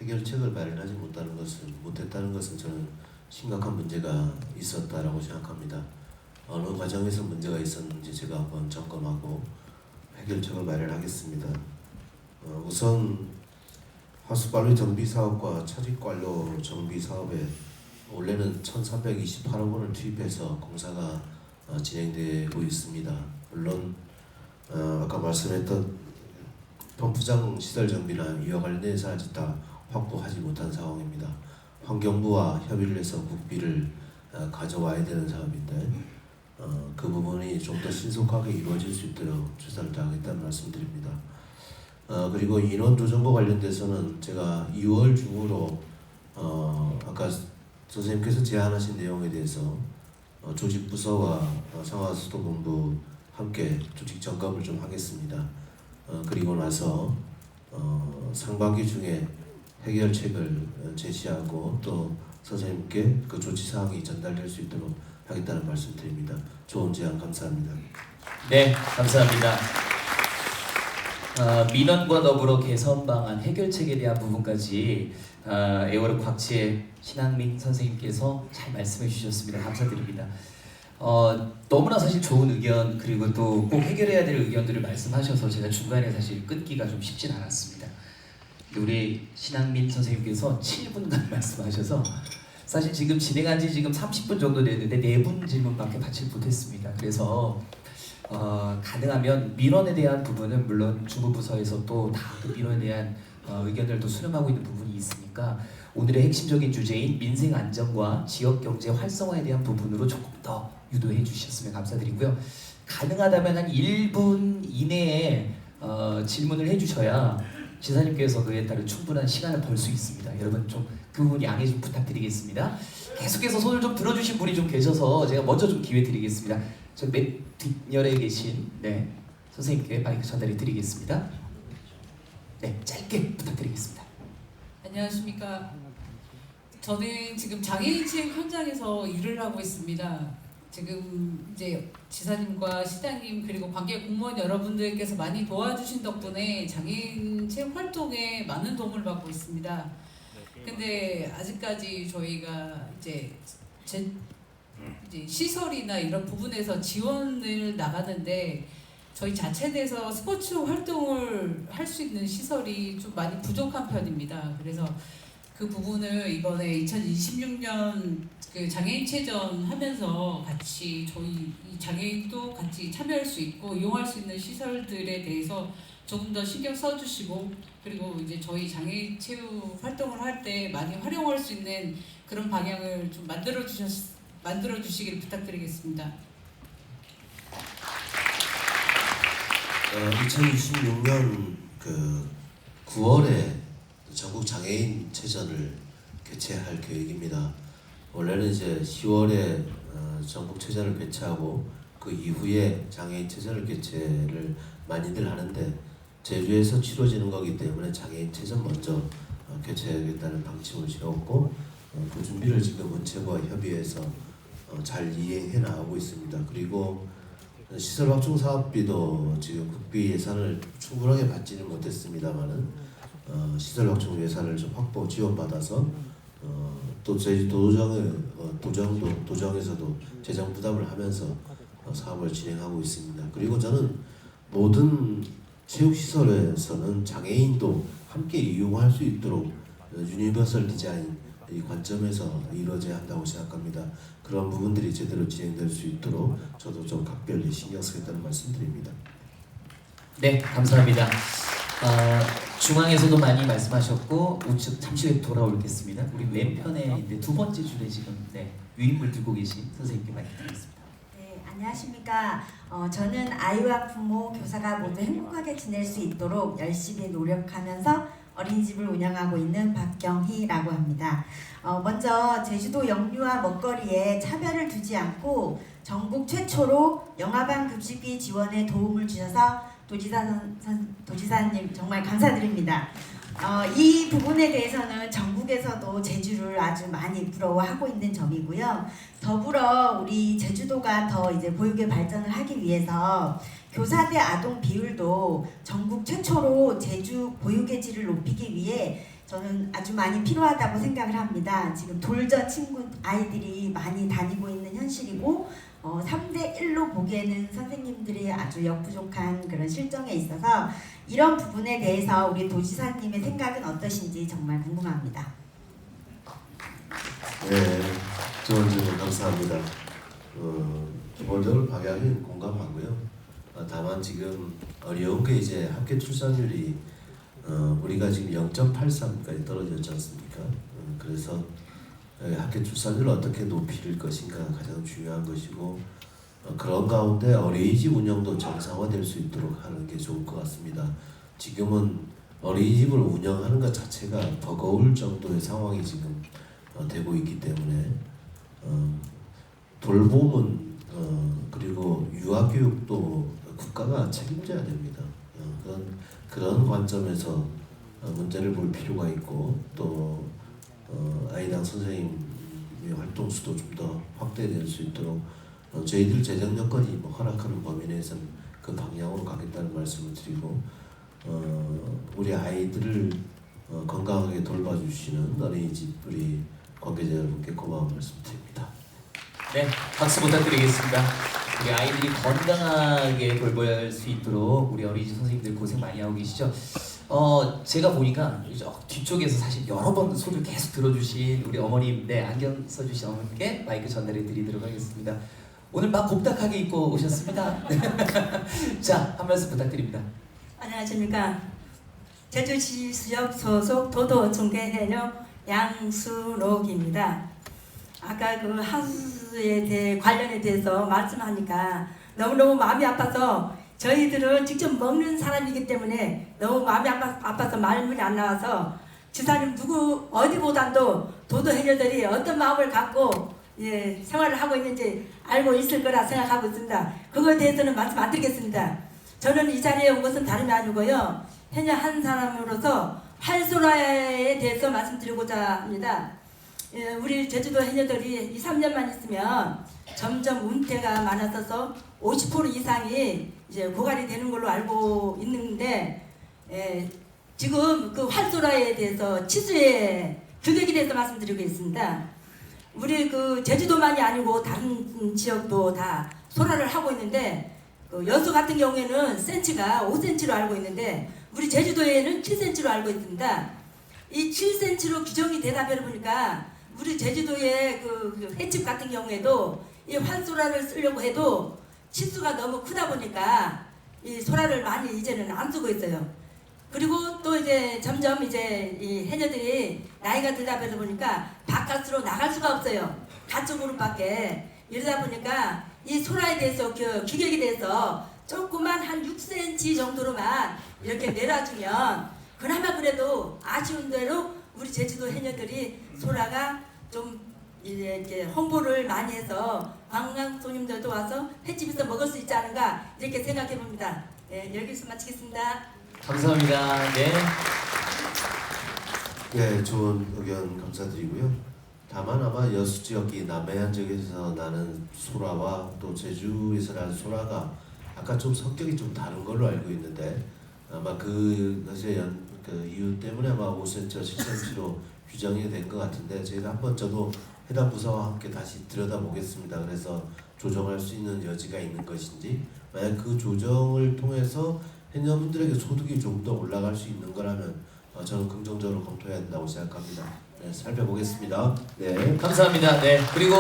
해결책을 마련하지 못했다는 것은 저는 심각한 문제가 있었다라고 생각합니다. 어느 과정에서 문제가 있었는지 제가 한번 점검하고 해결책을 마련하겠습니다. 우선 하수관리 정비 사업과 차직관료 정비 사업에 원래는 1,328억 원을 투입해서 공사가 진행되고 있습니다. 물론 아까 말씀했던 펌프장 시설 정비나 이와 관련된 예산을 다 확보하지 못한 상황입니다. 환경부와 협의를 해서 국비를 가져와야 되는 사업인데 그 부분이 좀 더 신속하게 이루어질 수 있도록 최선을 다하겠다는 말씀드립니다. 그리고 인원 조정과 관련돼서는 제가 2월 중으로 아까 선생님께서 제안하신 내용에 대해서 조직부서와 상하수도본부 함께 조직 점검을 좀 하겠습니다. 그리고 나서 상반기 중에 해결책을 제시하고 또 선생님께 그 조치 사항이 전달될 수 있도록 하겠다는 말씀드립니다. 좋은 제안 감사합니다. 네, 감사합니다. 민원과 더불어 개선 방안, 해결책에 대한 부분까지 에어로 곽지혜 신학민 선생님께서 잘 말씀해 주셨습니다. 감사드립니다. 너무나 사실 좋은 의견 그리고 또 꼭 해결해야 될 의견들을 말씀하셔서 제가 중간에 사실 끊기가 좀 쉽진 않았습니다. 우리 신학민 선생님께서 7분간 말씀하셔서 사실 지금 진행한 지 지금 30분 정도 됐는데 4분 질문밖에 받지 못했습니다. 그래서 가능하면 민원에 대한 부분은 물론 중부부서에서 또 다 그 민원에 대한 의견들도 수렴하고 있는 부분이 있으니까 오늘의 핵심적인 주제인 민생 안정과 지역 경제 활성화에 대한 부분으로 조금 더 유도해 주셨으면 감사드리고요. 가능하다면 한 1분 이내에 질문을 해주셔야 지사님께서 그에 따른 충분한 시간을 벌 수 있습니다. 여러분 좀 그 부분 양해 좀 부탁드리겠습니다. 계속해서 손을 좀 들어주신 분이 좀 계셔서 제가 먼저 좀 기회 드리겠습니다. 저 맨 뒷열에 계신 선생님께 마이크 전달해 드리겠습니다. 네, 짧게 부탁드리겠습니다. 안녕하십니까. 저는 지금 장애인 취업 현장에서 일을 하고 있습니다. 지금 이제 지사님과 시장님 그리고 관계 공무원 여러분들께서 많이 도와주신 덕분에 장애인 체험 활동에 많은 도움을 받고 있습니다. 근데 아직까지 저희가 이제 시설이나 이런 부분에서 지원을 나가는데 저희 자체에서 스포츠 활동을 할 수 있는 시설이 좀 많이 부족한 편입니다. 그래서 그 부분을 이번에 2026년 그 장애인 체전 하면서 같이 저희 이 장애인도 같이 참여할 수 있고 이용할 수 있는 시설들에 대해서 조금 더 신경 써주시고 그리고 이제 저희 장애인 체육 활동을 할 때 많이 활용할 수 있는 그런 방향을 좀 만들어 주시길 부탁드리겠습니다. 2026년 그 9월에 전국 장애인 체전을 개최할 계획입니다. 원래는 이제 10월에 전국 체전을 개최하고 그 이후에 장애인 체전을 개최를 많이들 하는데 제주에서 치러지는 거기 때문에 장애인 체전 먼저 개최하겠다는 방침을 세웠고 그 준비를 지금 문체부와 협의해서 잘 이행해 나가고 있습니다. 그리고 시설 확충 사업비도 지금 국비 예산을 충분하게 받지는 못했습니다만은 시설 확충 예산을 좀 확보 지원받아서 또 저희 도정에서도 재정 부담을 하면서 사업을 진행하고 있습니다. 그리고 저는 모든 체육시설에서는 장애인도 함께 이용할 수 있도록 유니버설 디자인 이 관점에서 이루어져야 한다고 생각합니다. 그런 부분들이 제대로 진행될 수 있도록 저도 좀 각별히 신경 쓰겠다는 말씀드립니다. 네, 감사합니다. 중앙에서도 많이 말씀하셨고 우측 잠시 후에 돌아오겠습니다. 우리 왼편에 두 번째 줄에 지금 유인물 들고 계신 선생님께 마이크 드리겠습니다. 네, 안녕하십니까. 저는 아이와 부모, 교사가 모두 행복하게 지낼 수 있도록 열심히 노력하면서 어린이집을 운영하고 있는 박경희라고 합니다. 먼저 제주도 영유아 먹거리에 차별을 두지 않고 전국 최초로 영아반 급식비 지원에 도움을 주셔서 도지사님 정말 감사드립니다. 이 부분에 대해서는 전국에서도 제주를 아주 많이 부러워하고 있는 점이고요. 더불어 우리 제주도가 더 이제 보육의 발전을 하기 위해서 교사 대 아동 비율도 전국 최초로 제주 보육의 질을 높이기 위해 저는 아주 많이 필요하다고 생각을 합니다. 지금 돌저 친구 아이들이 많이 다니고 있는 현실이고 3대 1로 보기에는 선생님들이 아주 역부족한 그런 실정에 있어서 이런 부분에 대해서 우리 도지사님의 생각은 어떠신지 정말 궁금합니다. 네, 좋은 질문 감사합니다. 기본적으로 방향은 공감하고요. 다만 지금 어려운 게 이제 합계 출산율이 우리가 지금 0.83까지 떨어졌지 않습니까? 그래서 합계 출산율을 어떻게 높일 것인가 가장 중요한 것이고 그런 가운데 어린이집 운영도 정상화될 수 있도록 하는 게 좋을 것 같습니다. 지금은 어린이집을 운영하는 것 자체가 버거울 정도의 상황이 지금 되고 있기 때문에 돌봄은 그리고 유아교육도 국가가 책임져야 됩니다. 그런 관점에서 문제를 볼 필요가 있고 또 아이당 선생님의 활동 수도 좀 더 확대될 수 있도록 저희들 재정 여건이 허락하는 범위 내에서는 그 방향으로 가겠다는 말씀을 드리고 우리 아이들을 건강하게 돌봐주시는 어린이집 우리 관계자 여러분께 고마운 말씀드립니다. 네, 박수 부탁드리겠습니다. 우리 아이들이 건강하게 돌볼 수 있도록 우리 어린이집 선생님들 고생 많이 하고 계시죠? 제가 보니까 뒤쪽에서 사실 여러 번 소리를 계속 들어주신 우리 어머님, 네, 안경 써주신 어머님께 마이크 전달해 드리도록 하겠습니다. 오늘 막 곱닥하게 입고 오셨습니다. 자, 한 말씀 부탁드립니다. 안녕하십니까. 제주시 수협 소속 도도중개해녀 양수록입니다. 아까 그 하수에 대해 관련에 대해서 말씀하니까 너무너무 마음이 아파서 저희들은 직접 먹는 사람이기 때문에 너무 마음이 아파서 말문이 안 나와서 지사님 누구 어디보다도 도도해녀들이 어떤 마음을 갖고 생활을 하고 있는지 알고 있을 거라 생각하고 있습니다. 그거에 대해서는 말씀 안 드리겠습니다. 저는 이 자리에 온 것은 다름이 아니고요. 해녀 한 사람으로서 활소라에 대해서 말씀드리고자 합니다. 우리 제주도 해녀들이 2, 3년만 있으면 점점 운태가 많아져서 50% 이상이 이제 고갈이 되는 걸로 알고 있는데 지금 그 활소라에 대해서 치수의 규격에 대해서 말씀드리고 있습니다. 우리 그 제주도만이 아니고 다른 지역도 다 소라를 하고 있는데 그 여수 같은 경우에는 센치가 5cm로 알고 있는데 우리 제주도에는 7cm로 알고 있습니다. 이 7cm로 규정이 되다 보니까 우리 제주도의 그 횟집 같은 경우에도 이 활소라를 쓰려고 해도 치수가 너무 크다 보니까 이 소라를 많이 이제는 안 쓰고 있어요. 그리고 또 이제 점점 이제 이 해녀들이 나이가 들다 보니까 바깥으로 나갈 수가 없어요. 가축으로밖에. 이러다 보니까 이 소라에 대해서 규격에 대해서 조그만 한 6cm 정도로만 이렇게 내려주면 그나마 그래도 아쉬운 대로 우리 제주도 해녀들이 소라가 좀 이렇게 홍보를 많이 해서 관광 손님들도 와서 횟집에서 먹을 수 있지 않은가 이렇게 생각해 봅니다. 네, 여기서 마치겠습니다. 감사합니다. 네. 네, 좋은 의견 감사드리고요. 다만 아마 여수 지역이 남해안 지역에서 나는 소라와 또 제주에서 나는 소라가 아까 좀 성격이 좀 다른 걸로 알고 있는데 아마 그것의 그 이유 때문에 아마 5cm, 7cm로 규정이 된 것 같은데 저희가 한번 저도 해당 부서와 함께 다시 들여다보겠습니다. 그래서 조정할 수 있는 여지가 있는 것인지 만약 그 조정을 통해서 해녀분들에게 소득이 좀 더 올라갈 수 있는 거라면 저는 긍정적으로 검토해야 된다고 생각합니다. 네, 살펴보겠습니다. 네, 감사합니다. 네, 그리고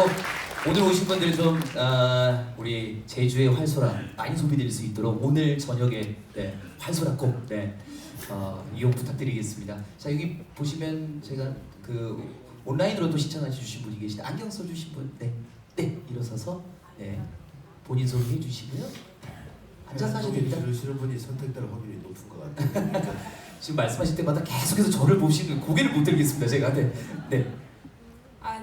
오늘 오신 분들이 좀 우리 제주의 활소라 많이 소비될 수 있도록 오늘 저녁에 네, 활소라 꼭 이용 부탁드리겠습니다. 자, 여기 보시면 제가 그 온라인으로도 신청해 주신 분이 계시다. 안경 써주신 분, 네, 일어서서 네, 본인 소개해 주시고요. 앉아서 하셔야 됩니다. 들으시는 분이 선택될 확률이 높은 것 같아요. 지금 말씀하실 때마다 계속해서 저를 보시는 고개를 못 들겠습니다. 제가 네.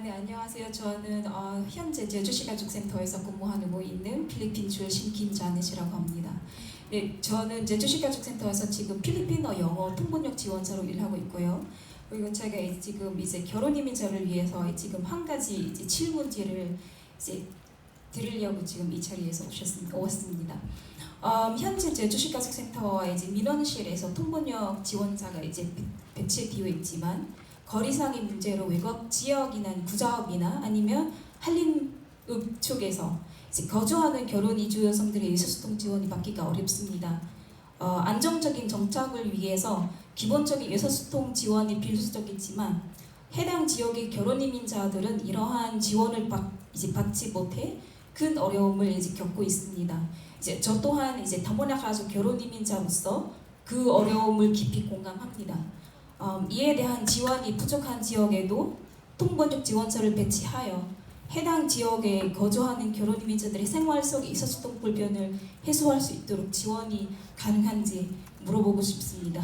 네, 안녕하세요. 저는 현재 제주시 가족센터에서 근무하고 있는 필리핀 출신 김자넷이라고 합니다. 네, 저는 제주시 가족센터에서 지금 필리핀어 영어 통번역 지원사로 일하고 있고요. 그리고 제가 지금 이제 결혼 이민자를 위해서 지금 한 가지 이제 질문지를 이제 드리려고 지금 이 자리에서 오셨습니다. 현재 제주시 가족센터와 이제 민원실에서 통번역 지원자가 이제 배치되어 있지만 거리상의 문제로 외곽 지역이나 구자읍이나 아니면 한림읍 쪽에서 이제 거주하는 결혼 이주 여성들의 의사소통 지원이 받기가 어렵습니다. 안정적인 정착을 위해서 기본적인 의사소통 지원이 필수적이지만 해당 지역의 결혼 이민자들은 이러한 지원을 받지 못해 큰 어려움을 이제 겪고 있습니다. 이제 저 또한 이제 다문화 가족 결혼 이민자로서 그 어려움을 깊이 공감합니다. 이에 대한 지원이 부족한 지역에도 통번역 지원서를 배치하여 해당 지역에 거주하는 결혼 이민자들의 생활 속의 의사소통 불편을 해소할 수 있도록 지원이 가능한지 물어보고 싶습니다.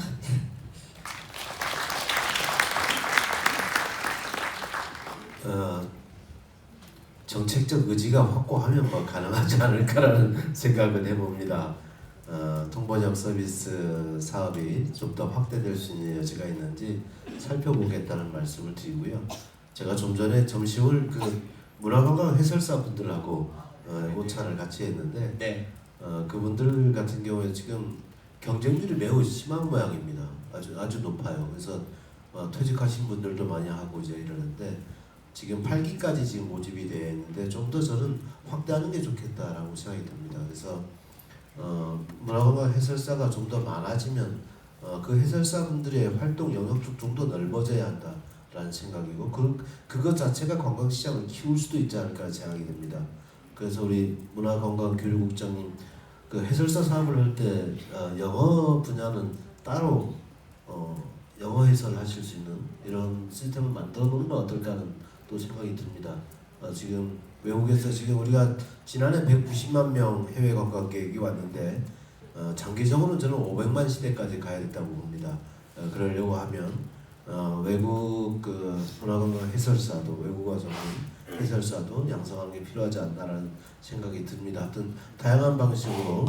정책적 의지가 확고하면 뭐 가능하지 않을까라는 생각을 해봅니다. 통번역 서비스 사업이 좀 더 확대될 수 있는 여지가 있는지 살펴보겠다는 말씀을 드리고요. 제가 좀 전에 점심을 그 문화관광 해설사 분들하고 오찬을 같이 했는데 네. 그분들 같은 경우에 지금 경쟁률이 매우 심한 모양입니다. 아주 높아요. 그래서 퇴직하신 분들도 많이 하고 이제 이러는데 지금 8기까지 지금 모집이 되어 있는데 좀 더 저는 확대하는 게 좋겠다라고 생각이 듭니다. 그래서 문화관광 해설사가 좀 더 많아지면 그 해설사분들의 활동 영역도 좀 더 넓어져야 한다라는 생각이고 그것 자체가 관광시장을 키울 수도 있지 않을까 생각이 됩니다. 그래서 우리 문화관광교류국장님 그 해설사 사업을 할 때 영어 분야는 따로 영어 해설을 하실 수 있는 이런 시스템을 만들어 보는 건 어떨까 하는 또 생각이 듭니다. 지금 외국에서 지금 우리가 지난해 190만 명 해외 관광객이 왔는데 장기적으로는 저는 500만 시대까지 가야 된다고 봅니다. 그러려고 하면 외국 그 문화관광 해설사도 외국어 전문 해설사도 양성하는 게 필요하지 않나라는 생각이 듭니다. 하여튼 다양한 방식으로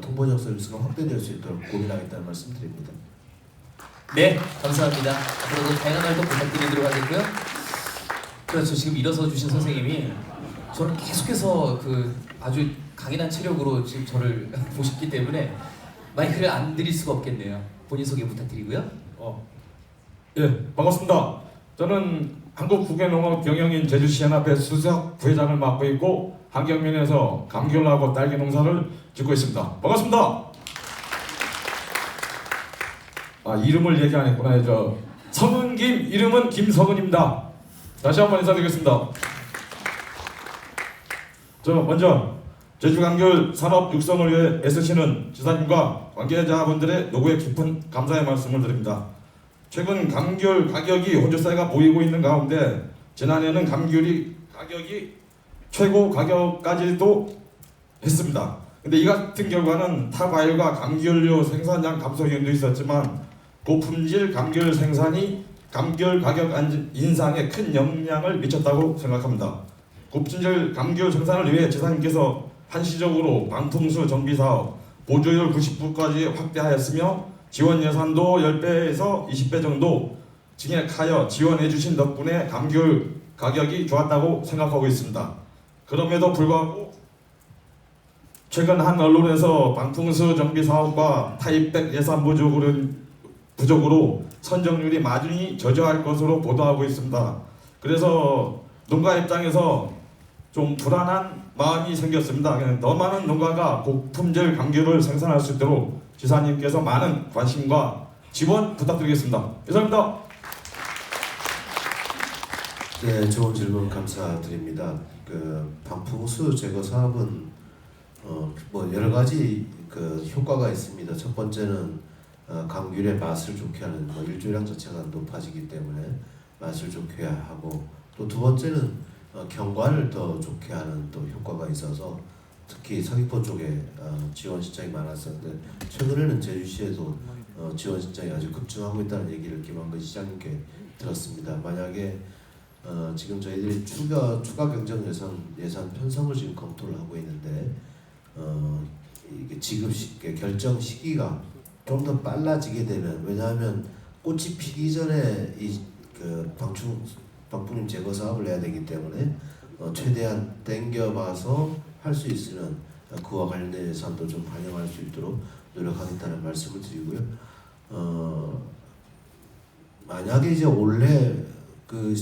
통번역 서비스가 확대될 수 있도록 고민하겠다는 말씀드립니다. 네, 감사합니다. 앞으로도 다양한 활동 부탁드리도록 하겠고요. 그렇죠. 지금 일어서 주신 선생님이 저를 계속해서 그 아주 강인한 체력으로 지금 저를 보셨기 때문에 마이크를 안 드릴 수가 없겠네요. 본인 소개 부탁드리고요. 예, 반갑습니다. 저는 한국국외농업경영인 제주시연합회 수석 부회장을 맡고 있고 한경면에서 감귤하고 딸기 농사를 짓고 있습니다. 반갑습니다. 이름을 얘기 안 했구나. 성은 김, 이름은 김성은입니다. 다시 한번 인사드리겠습니다. 먼저 제주 감귤 산업 육성을 위해 애쓰시는 지사님과 관계자분들의 노고에 깊은 감사의 말씀을 드립니다. 최근 감귤 가격이 호조세가 보이고 있는 가운데 지난해는 감귤이 가격이 최고 가격까지도 했습니다. 근데 이 같은 결과는 타 과일과 감귤류 생산량 감소 요인도 있었지만 고품질 감귤 생산이 감귤 가격 인상에 큰 영향을 미쳤다고 생각합니다. 고품질 감귤 생산을 위해 지사님께서 한시적으로 방풍수 정비 사업 보조율 90%까지 확대하였으며 지원 예산도 10배에서 20배 정도 증액하여 지원해 주신 덕분에 감귤 가격이 좋았다고 생각하고 있습니다. 그럼에도 불구하고 최근 한 언론에서 방풍수 정비 사업과 타입백 예산 부족으로 선정률이 마진이 저조할 것으로 보도하고 있습니다. 그래서 농가 입장에서 좀 불안한 마음이 생겼습니다. 더 많은 농가가 고품질 감귤을 생산할 수 있도록 지사님께서 많은 관심과 지원 부탁드리겠습니다. 이상입니다. 네, 좋은 질문 감사드립니다. 그 방풍수 제거 사업은 뭐 여러 가지 그 효과가 있습니다. 첫 번째는 감귤의 맛을 좋게 하는 일조량 자체가 높아지기 때문에 맛을 좋게 하고 또 두 번째는 경관을 더 좋게 하는 또 효과가 있어서 특히 서귀포 쪽에 지원 신청이 많았었는데 최근에는 제주시에도 지원 신청이 아주 급증하고 있다는 얘기를 김한근 시장님께 들었습니다. 만약에 지금 저희들이 추가 경정 예산 편성을 지금 검토를 하고 있는데 이게 지급 결정 시기가 좀 더 빨라지게 되면, 왜냐하면 꽃이 피기 전에 그 방풍림 제거 사업을 해야 되기 때문에 최대한 땡겨봐서 할 수 있으면 그와 관련된 예산도 좀 반영할 수 있도록 노력하겠다는 말씀을 드리고요. 만약에 이제 올해 그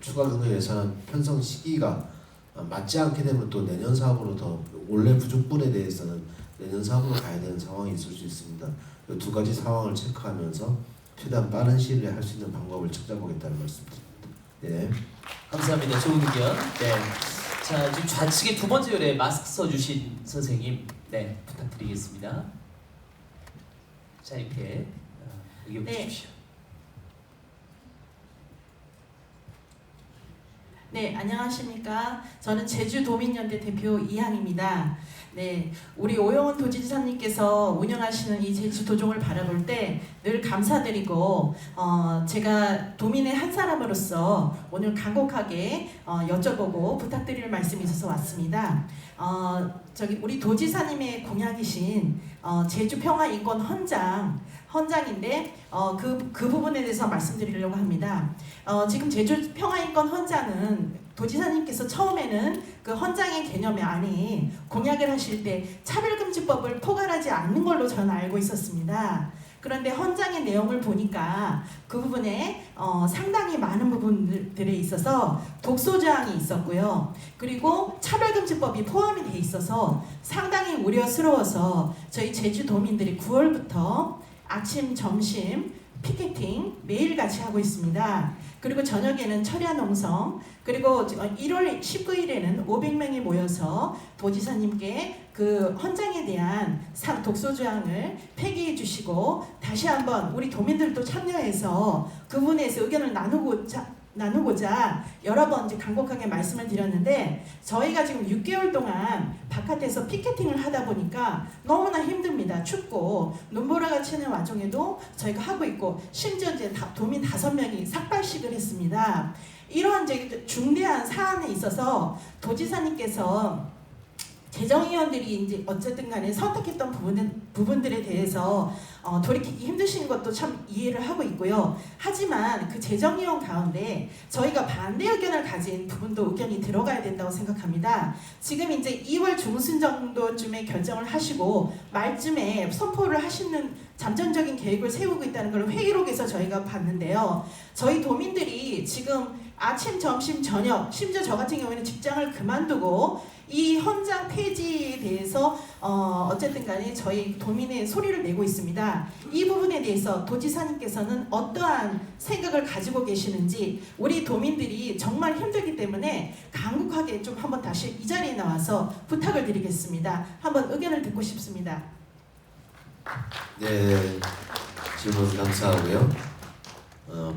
추가 경정 예산 편성 시기가 맞지 않게 되면 또 내년 사업으로 더 올해 부족분에 대해서는 내년 사업으로 가야 되는 상황이 있을 수 있습니다. 이 두 가지 상황을 체크하면서 최대한 빠른 시일 내에 할 수 있는 방법을 찾아보겠다는 말씀드립니다. 네. 감사합니다. 좋은 의견. 네. 자, 지금 좌측에 두 번째 열에 마스크 써주신 선생님, 네, 부탁드리겠습니다. 자, 이렇게 의견 주십시오. 네, 안녕하십니까. 저는 제주도민연대 대표 이항입니다. 네, 우리 오영훈 도지사님께서 운영하시는 이 제주도종을 바라볼 때 늘 감사드리고 제가 도민의 한 사람으로서 오늘 간곡하게 여쭤보고 부탁드릴 말씀이 있어서 왔습니다. 저기 우리 도지사님의 공약이신 제주 평화 인권 헌장인데 그 부분에 대해서 말씀드리려고 합니다. 지금 제주 평화 인권 헌장은 도지사님께서 처음에는 그 헌장의 개념이 아닌 공약을 하실 때 차별금지법을 포괄하지 않는 걸로 저는 알고 있었습니다. 그런데 헌장의 내용을 보니까 그 부분에 상당히 많은 부분들에 있어서 독소조항이 있었고요. 그리고 차별금지법이 포함이 돼 있어서 상당히 우려스러워서 저희 제주도민들이 9월부터 아침, 점심 피켓팅 매일같이 하고 있습니다. 그리고 저녁에는 철야농성, 그리고 1월 19일에는 500명이 모여서 도지사님께 그 헌장에 대한 독소조항을 폐기해 주시고 다시 한번 우리 도민들도 참여해서 그 부분에서 의견을 나누고자 여러 번 이제 간곡하게 말씀을 드렸는데, 저희가 지금 6개월 동안 바깥에서 피켓팅을 하다 보니까 너무나 힘듭니다. 춥고 눈보라가 치는 와중에도 저희가 하고 있고, 심지어 이제 도민 5명이 삭발식을 했습니다. 이러한 이제 중대한 사안에 있어서 도지사님께서 재정위원들이 이제 어쨌든 간에 선택했던 부분들에 대해서 돌이키기 힘드신 것도 참 이해를 하고 있고요. 하지만 그 재정위원 가운데 저희가 반대 의견을 가진 부분도 의견이 들어가야 된다고 생각합니다. 지금 이제 2월 중순 정도쯤에 결정을 하시고 말쯤에 선포를 하시는 잠정적인 계획을 세우고 있다는 걸 회의록에서 저희가 봤는데요. 저희 도민들이 지금 아침, 점심, 저녁, 심지어 저 같은 경우에는 직장을 그만두고 이 헌장 폐지에 대해서 어쨌든 간에 저희 도민의 소리를 내고 있습니다. 이 부분에 대해서 도지사님께서는 어떠한 생각을 가지고 계시는지, 우리 도민들이 정말 힘들기 때문에 간곡하게 좀 한번 다시 이 자리에 나와서 부탁을 드리겠습니다. 한번 의견을 듣고 싶습니다. 네, 질문 감사하고요.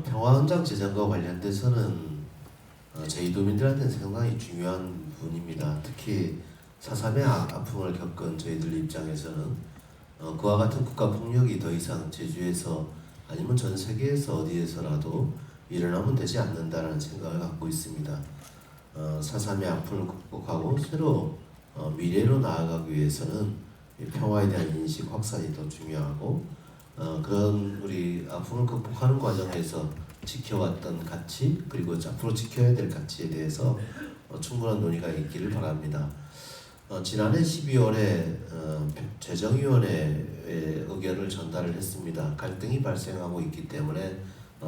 평화헌장 제정과 관련돼서는 저희 도민들한테는 상당히 중요한 부분입니다. 특히 4.3의 아픔을 겪은 저희들 입장에서는 그와 같은 국가폭력이 더 이상 제주에서 아니면 전 세계에서 어디에서라도 일어나면 되지 않는다는 생각을 갖고 있습니다. 4.3의 아픔을 극복하고 새로 미래로 나아가기 위해서는 평화에 대한 인식 확산이 더 중요하고, 그런 우리 아픔을 극복하는 과정에서 지켜왔던 가치, 그리고 앞으로 지켜야 될 가치에 대해서 충분한 논의가 있기를 바랍니다. 지난해 12월에 재정위원회에 의견을 전달을 했습니다. 갈등이 발생하고 있기 때문에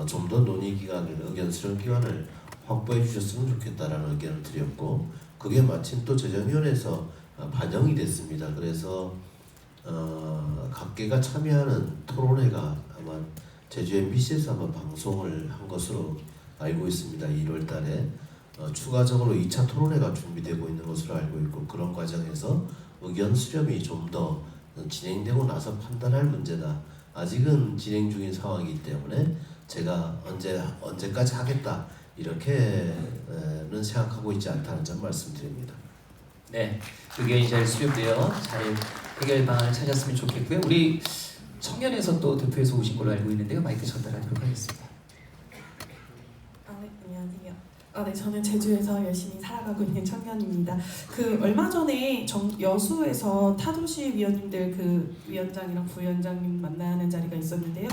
좀 더 논의 기간을, 의견 수렴 기간을 확보해 주셨으면 좋겠다라는 의견을 드렸고, 그게 마침 또 재정위원회에서 반영이 됐습니다. 그래서 각계가 참여하는 토론회가 아마 제주 MBC에서 아마 방송을 한 것으로 알고 있습니다. 1월 달에 추가적으로 2차 토론회가 준비되고 있는 것으로 알고 있고, 그런 과정에서 의견 수렴이 좀 더 진행되고 나서 판단할 문제다. 아직은 진행 중인 상황이기 때문에 제가 언제까지 하겠다 이렇게는 생각하고 있지 않다는 점 말씀드립니다. 네, 의견이 잘 수렴되어 잘 해결 방안을 찾았으면 좋겠고요. 우리 청년에서 또 대표에서 오신 걸로 알고 있는데요. 마이크 전달하도록 하겠습니다. 네, 안녕하세요. 네, 저는 제주에서 열심히 살아가고 있는 청년입니다. 얼마 전에 여수에서 타도시 위원님들 위원장이랑 부위원장님 만나는 자리가 있었는데요.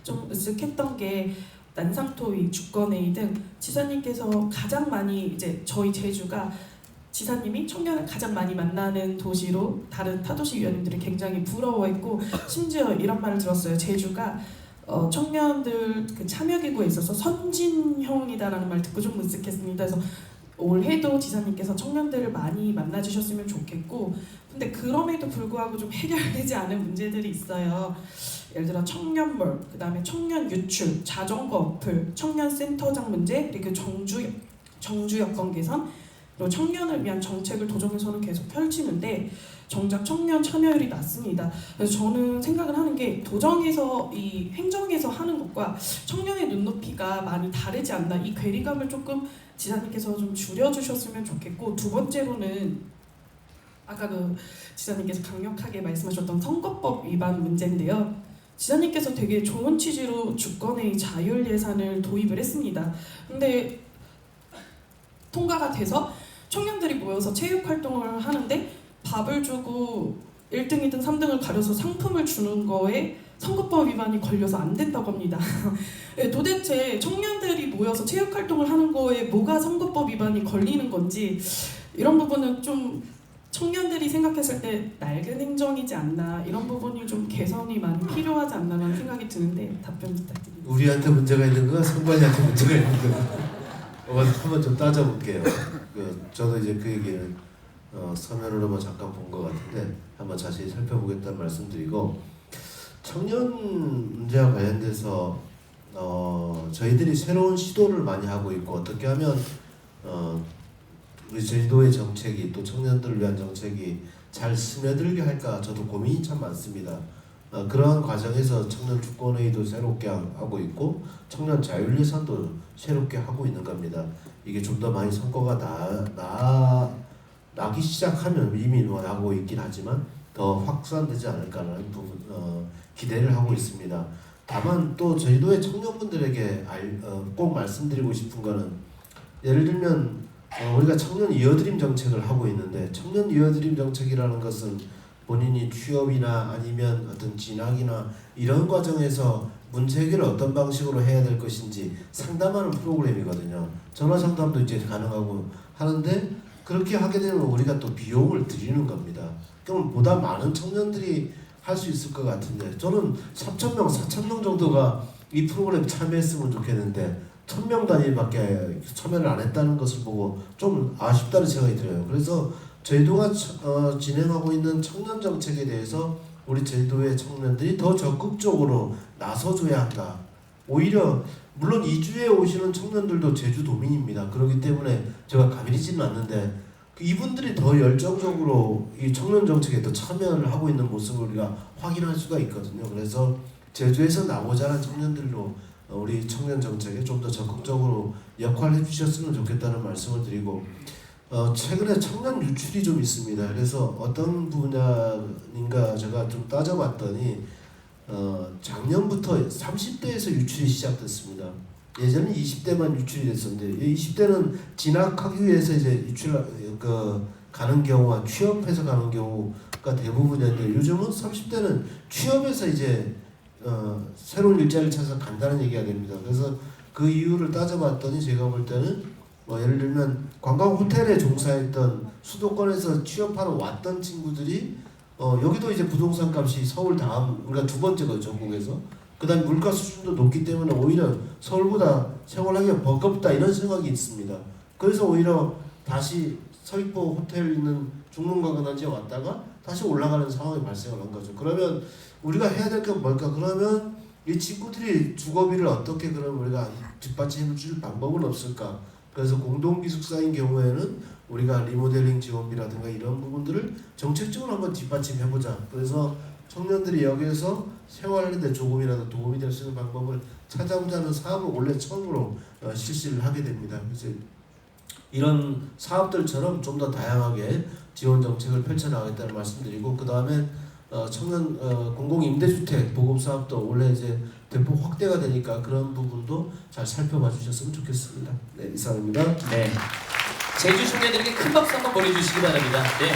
좀 으쓱했던 게 난상토의 주권회의 등 지사님께서 가장 많이 이제 저희 제주가 지사님이 청년을 가장 많이 만나는 도시로 다른 타도시 위원님들이 굉장히 부러워했고 심지어 이런 말을 들었어요. 제주가 청년들 참여기구에 있어서 선진형이다라는 말 듣고 좀 으쓱했습니다. 그래서 올해도 지사님께서 청년들을 많이 만나주셨으면 좋겠고 근데 그럼에도 불구하고 좀 해결되지 않은 문제들이 있어요. 예를 들어 청년몰, 그 다음에 청년 유출, 자전거 어플, 청년 센터장 문제, 그리고 정주 여건 개선, 그리고 청년을 위한 정책을 도정에서는 계속 펼치는데 정작 청년 참여율이 낮습니다. 그래서 저는 생각을 하는 게 도정에서 이 행정에서 하는 것과 청년의 눈높이가 많이 다르지 않나, 이 괴리감을 조금 지사님께서 좀 줄여주셨으면 좋겠고, 두 번째로는 아까 지사님께서 강력하게 말씀하셨던 선거법 위반 문제인데요. 지사님께서 되게 좋은 취지로 주권의 자율 예산을 도입을 했습니다. 근데 통과가 돼서 청년들이 모여서 체육 활동을 하는데 밥을 주고 1등이든 3등을 가려서 상품을 주는 거에 선거법 위반이 걸려서 안 된다고 합니다. 도대체 청년들이 모여서 체육 활동을 하는 거에 뭐가 선거법 위반이 걸리는 건지, 이런 부분은 좀 청년들이 생각했을 때 낡은 행정이지 않나, 이런 부분이 좀 개선이 많이 필요하지 않나라는 생각이 드는데 답변 부탁드립니다. 우리한테 문제가 있는 거야? 선관위한테 문제가 있는 거야? 한번 좀 따져볼게요. 저도 이제 그 얘기를 서면으로만 잠깐 본 것 같은데 한번 자세히 살펴보겠다는 말씀드리고, 청년 문제와 관련돼서 저희들이 새로운 시도를 많이 하고 있고, 어떻게 하면 우리 제주도의 정책이, 또 청년들을 위한 정책이 잘 스며들게 할까, 저도 고민이 참 많습니다. 그러한 과정에서 청년 주권회의도 새롭게 하고 있고 청년 자율예산도 새롭게 하고 있는 겁니다. 이게 좀 더 많이 성과가 나기 시작하면 이미 나고 있긴 하지만 더 확산되지 않을까라는 부분 기대를 하고 있습니다. 다만 또 제주도의 청년분들에게 꼭 말씀드리고 싶은 거는, 예를 들면 우리가 청년 이어드림 정책을 하고 있는데, 청년 이어드림 정책이라는 것은 본인이 취업이나 아니면 어떤 진학이나 이런 과정에서 문제 해결을 어떤 방식으로 해야 될 것인지 상담하는 프로그램이거든요. 전화 상담도 이제 가능하고 하는데, 그렇게 하게 되면 우리가 또 비용을 들이는 겁니다. 그럼 보다 많은 청년들이 할 수 있을 것 같은데, 저는 3,000명, 4,000명 정도가 이 프로그램 참여했으면 좋겠는데 1,000명 단위밖에 참여를 안 했다는 것을 보고 좀 아쉽다는 생각이 들어요. 그래서 제주도가 진행하고 있는 청년 정책에 대해서 우리 제주도의 청년들이 더 적극적으로 나서줘야 한다. 오히려 물론 이주에 오시는 청년들도 제주도민입니다. 그렇기 때문에 제가 가리지는 않는데 이분들이 더 열정적으로 이 청년 정책에 더 참여를 하고 있는 모습을 우리가 확인할 수가 있거든요. 그래서 제주에서 나고자 하는 청년들로 우리 청년 정책에 좀 더 적극적으로 역할을 해주셨으면 좋겠다는 말씀을 드리고, 최근에 청년 유출이 좀 있습니다. 그래서 어떤 분야인가 제가 좀 따져봤더니 작년부터 30대에서 유출이 시작됐습니다. 예전에 20대만 유출이 됐었는데 20대는 진학하기 위해서 이제 가는 경우와 취업해서 가는 경우가 대부분이었는데, 요즘은 30대는 취업해서 이제 새로운 일자리를 찾아서 간다는 얘기가 됩니다. 그래서 그 이유를 따져봤더니 제가 볼 때는 예를 들면 관광 호텔에 종사했던 수도권에서 취업하러 왔던 친구들이 여기도 이제 부동산 값이 서울 다음, 우리가 두 번째거든요, 전국에서. 그 다음 물가 수준도 높기 때문에 오히려 서울보다 생활하기가 버겁다, 이런 생각이 있습니다. 그래서 오히려 다시 서귀포 호텔 있는 중문관광단지에 왔다가 다시 올라가는 상황이 발생을 한 거죠. 그러면 우리가 해야 될 게 뭘까? 그러면 이 친구들이 주거비를 어떻게 그럼 우리가 뒷받침해 줄 방법은 없을까? 그래서 공동기숙사인 경우에는 우리가 리모델링 지원비라든가 이런 부분들을 정책적으로 한번 뒷받침해보자. 그래서 청년들이 여기에서 생활하는데 조금이라도 도움이 될 수 있는 방법을 찾아보자는 사업을 원래 처음으로 실시를 하게 됩니다. 그래서 이런 사업들처럼 좀 더 다양하게 지원 정책을 펼쳐나가겠다는 말씀드리고 그 다음에 청년 공공 임대주택 보급 사업도 원래 이제 대폭 확대가 되니까 그런 부분도 잘 살펴봐 주셨으면 좋겠습니다. 네, 이상입니다. 네. 제주 청년들에게 큰 박수 한번 보내주시기 바랍니다. 네.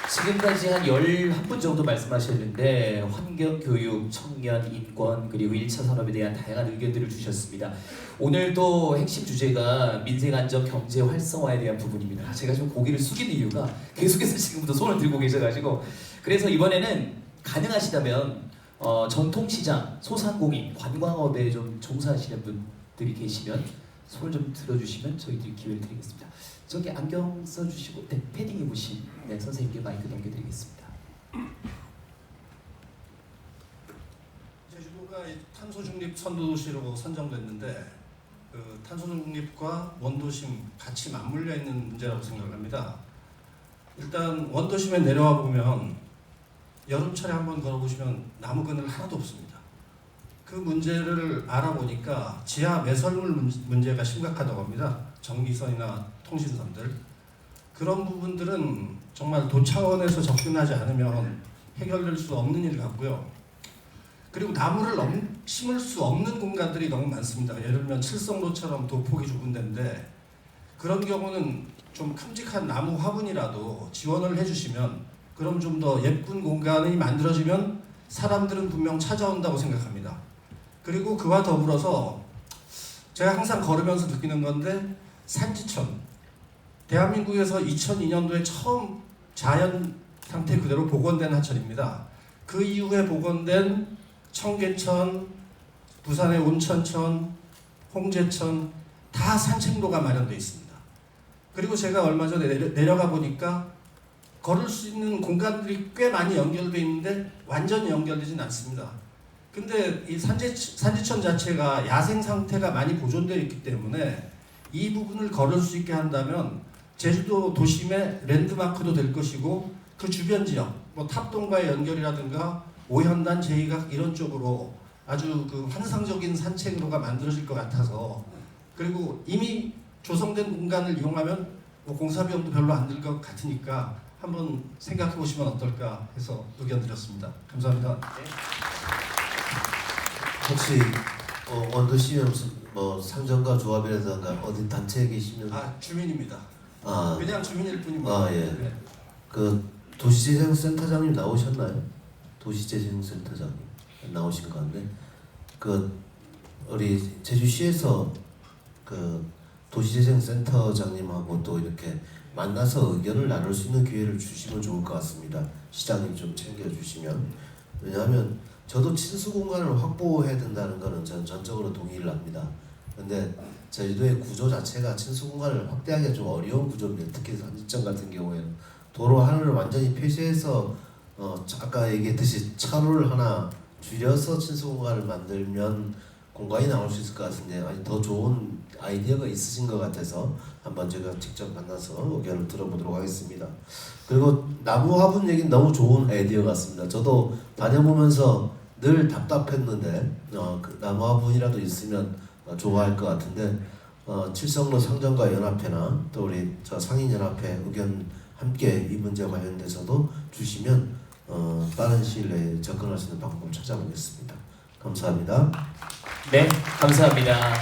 지금까지 한 11분 정도 말씀하셨는데 환경, 교육, 청년, 인권 그리고 1차 산업에 대한 다양한 의견들을 주셨습니다. 오늘도 핵심 주제가 민생 안정, 경제 활성화에 대한 부분입니다. 제가 좀 고개를 숙이는 이유가 계속해서 지금부터 손을 들고 계셔가지고 그래서 이번에는 가능하시다면 전통시장, 소상공인, 관광업에 좀 종사하시는 분들이 계시면 손을 좀 들어주시면 저희들이 기회를 드리겠습니다. 저기 안경 써주시고 네, 패딩 입으신 네, 선생님께 마이크 넘겨드리겠습니다. 제주도가 탄소 중립 선도시로 선정됐는데 그 탄소 중립과 원도심 같이 맞물려 있는 문제라고 생각을 합니다. 일단 원도심에 내려와 보면 여름철에 한번 걸어보시면 나무 그늘 하나도 없습니다. 그 문제를 알아보니까 지하 매설물 문제가 심각하다고 합니다. 전기선이나 통신선들. 그런 부분들은 정말 도 차원에서 접근하지 않으면 해결될 수 없는 일 같고요. 그리고 나무를 심을 수 없는 공간들이 너무 많습니다. 예를 들면 칠성로처럼 도폭이 좁은 데인데 그런 경우는 좀 큼직한 나무 화분이라도 지원을 해주시면 그럼 좀 더 예쁜 공간이 만들어지면 사람들은 분명 찾아온다고 생각합니다. 그리고 그와 더불어서 제가 항상 걸으면서 느끼는 건데 산지천, 대한민국에서 2002년도에 처음 자연 상태 그대로 복원된 하천입니다. 그 이후에 복원된 청계천, 부산의 온천천, 홍제천 다 산책로가 마련되어 있습니다. 그리고 제가 얼마 전에 내려가 보니까 걸을 수 있는 공간들이 꽤 많이 연결되어 있는데 완전히 연결되진 않습니다. 근데 이 산지천 자체가 야생 상태가 많이 보존되어 있기 때문에 이 부분을 걸을 수 있게 한다면 제주도 도심의 랜드마크도 될 것이고 그 주변 지역, 뭐 탑동과의 연결이라든가 오현단, 제2각 이런 쪽으로 아주 그 환상적인 산책로가 만들어질 것 같아서 그리고 이미 조성된 공간을 이용하면 뭐 공사 비용도 별로 안 들 것 같으니까 한번 생각해 보시면 어떨까 해서 의견 드렸습니다. 감사합니다. 혹시 원도시에 무슨 뭐 상점가 조합이라든가 어디 단체에 계시면 주민입니다. 그냥 주민일 뿐입니다. 아 예. 네. 그 도시재생센터장님 나오셨나요? 도시재생센터장님 나오신 것 같네. 그 우리 제주시에서 그 도시재생센터장님하고 또 이렇게 만나서 의견을 나눌 수 있는 기회를 주시면 좋을 것 같습니다. 시장님 좀 챙겨주시면. 왜냐하면 저도 친수 공간을 확보해야 된다는 거는 저는 전적으로 동의를 합니다. 근데 제주도의 구조 자체가 친수 공간을 확대하기가 좀 어려운 구조입니다. 특히 산지점 같은 경우에는 도로 하나를 완전히 폐쇄해서 아까 얘기했듯이 차로를 하나 줄여서 친수 공간을 만들면 공간이 나올 수 있을 것 같은데 아니 더 좋은 아이디어가 있으신 것 같아서 한번 제가 직접 만나서 의견을 들어보도록 하겠습니다. 그리고 나무 화분 얘기는 너무 좋은 아이디어 같습니다. 저도 다녀보면서 늘 답답했는데 그 나무 화분이라도 있으면 좋아할 것 같은데 칠성로 상점가 연합회나 또 우리 저 상인연합회 의견 함께 이 문제 관련돼서도 주시면 빠른 시일 내에 접근할 수 있는 방법을 찾아보겠습니다. 감사합니다. 네, 감사합니다.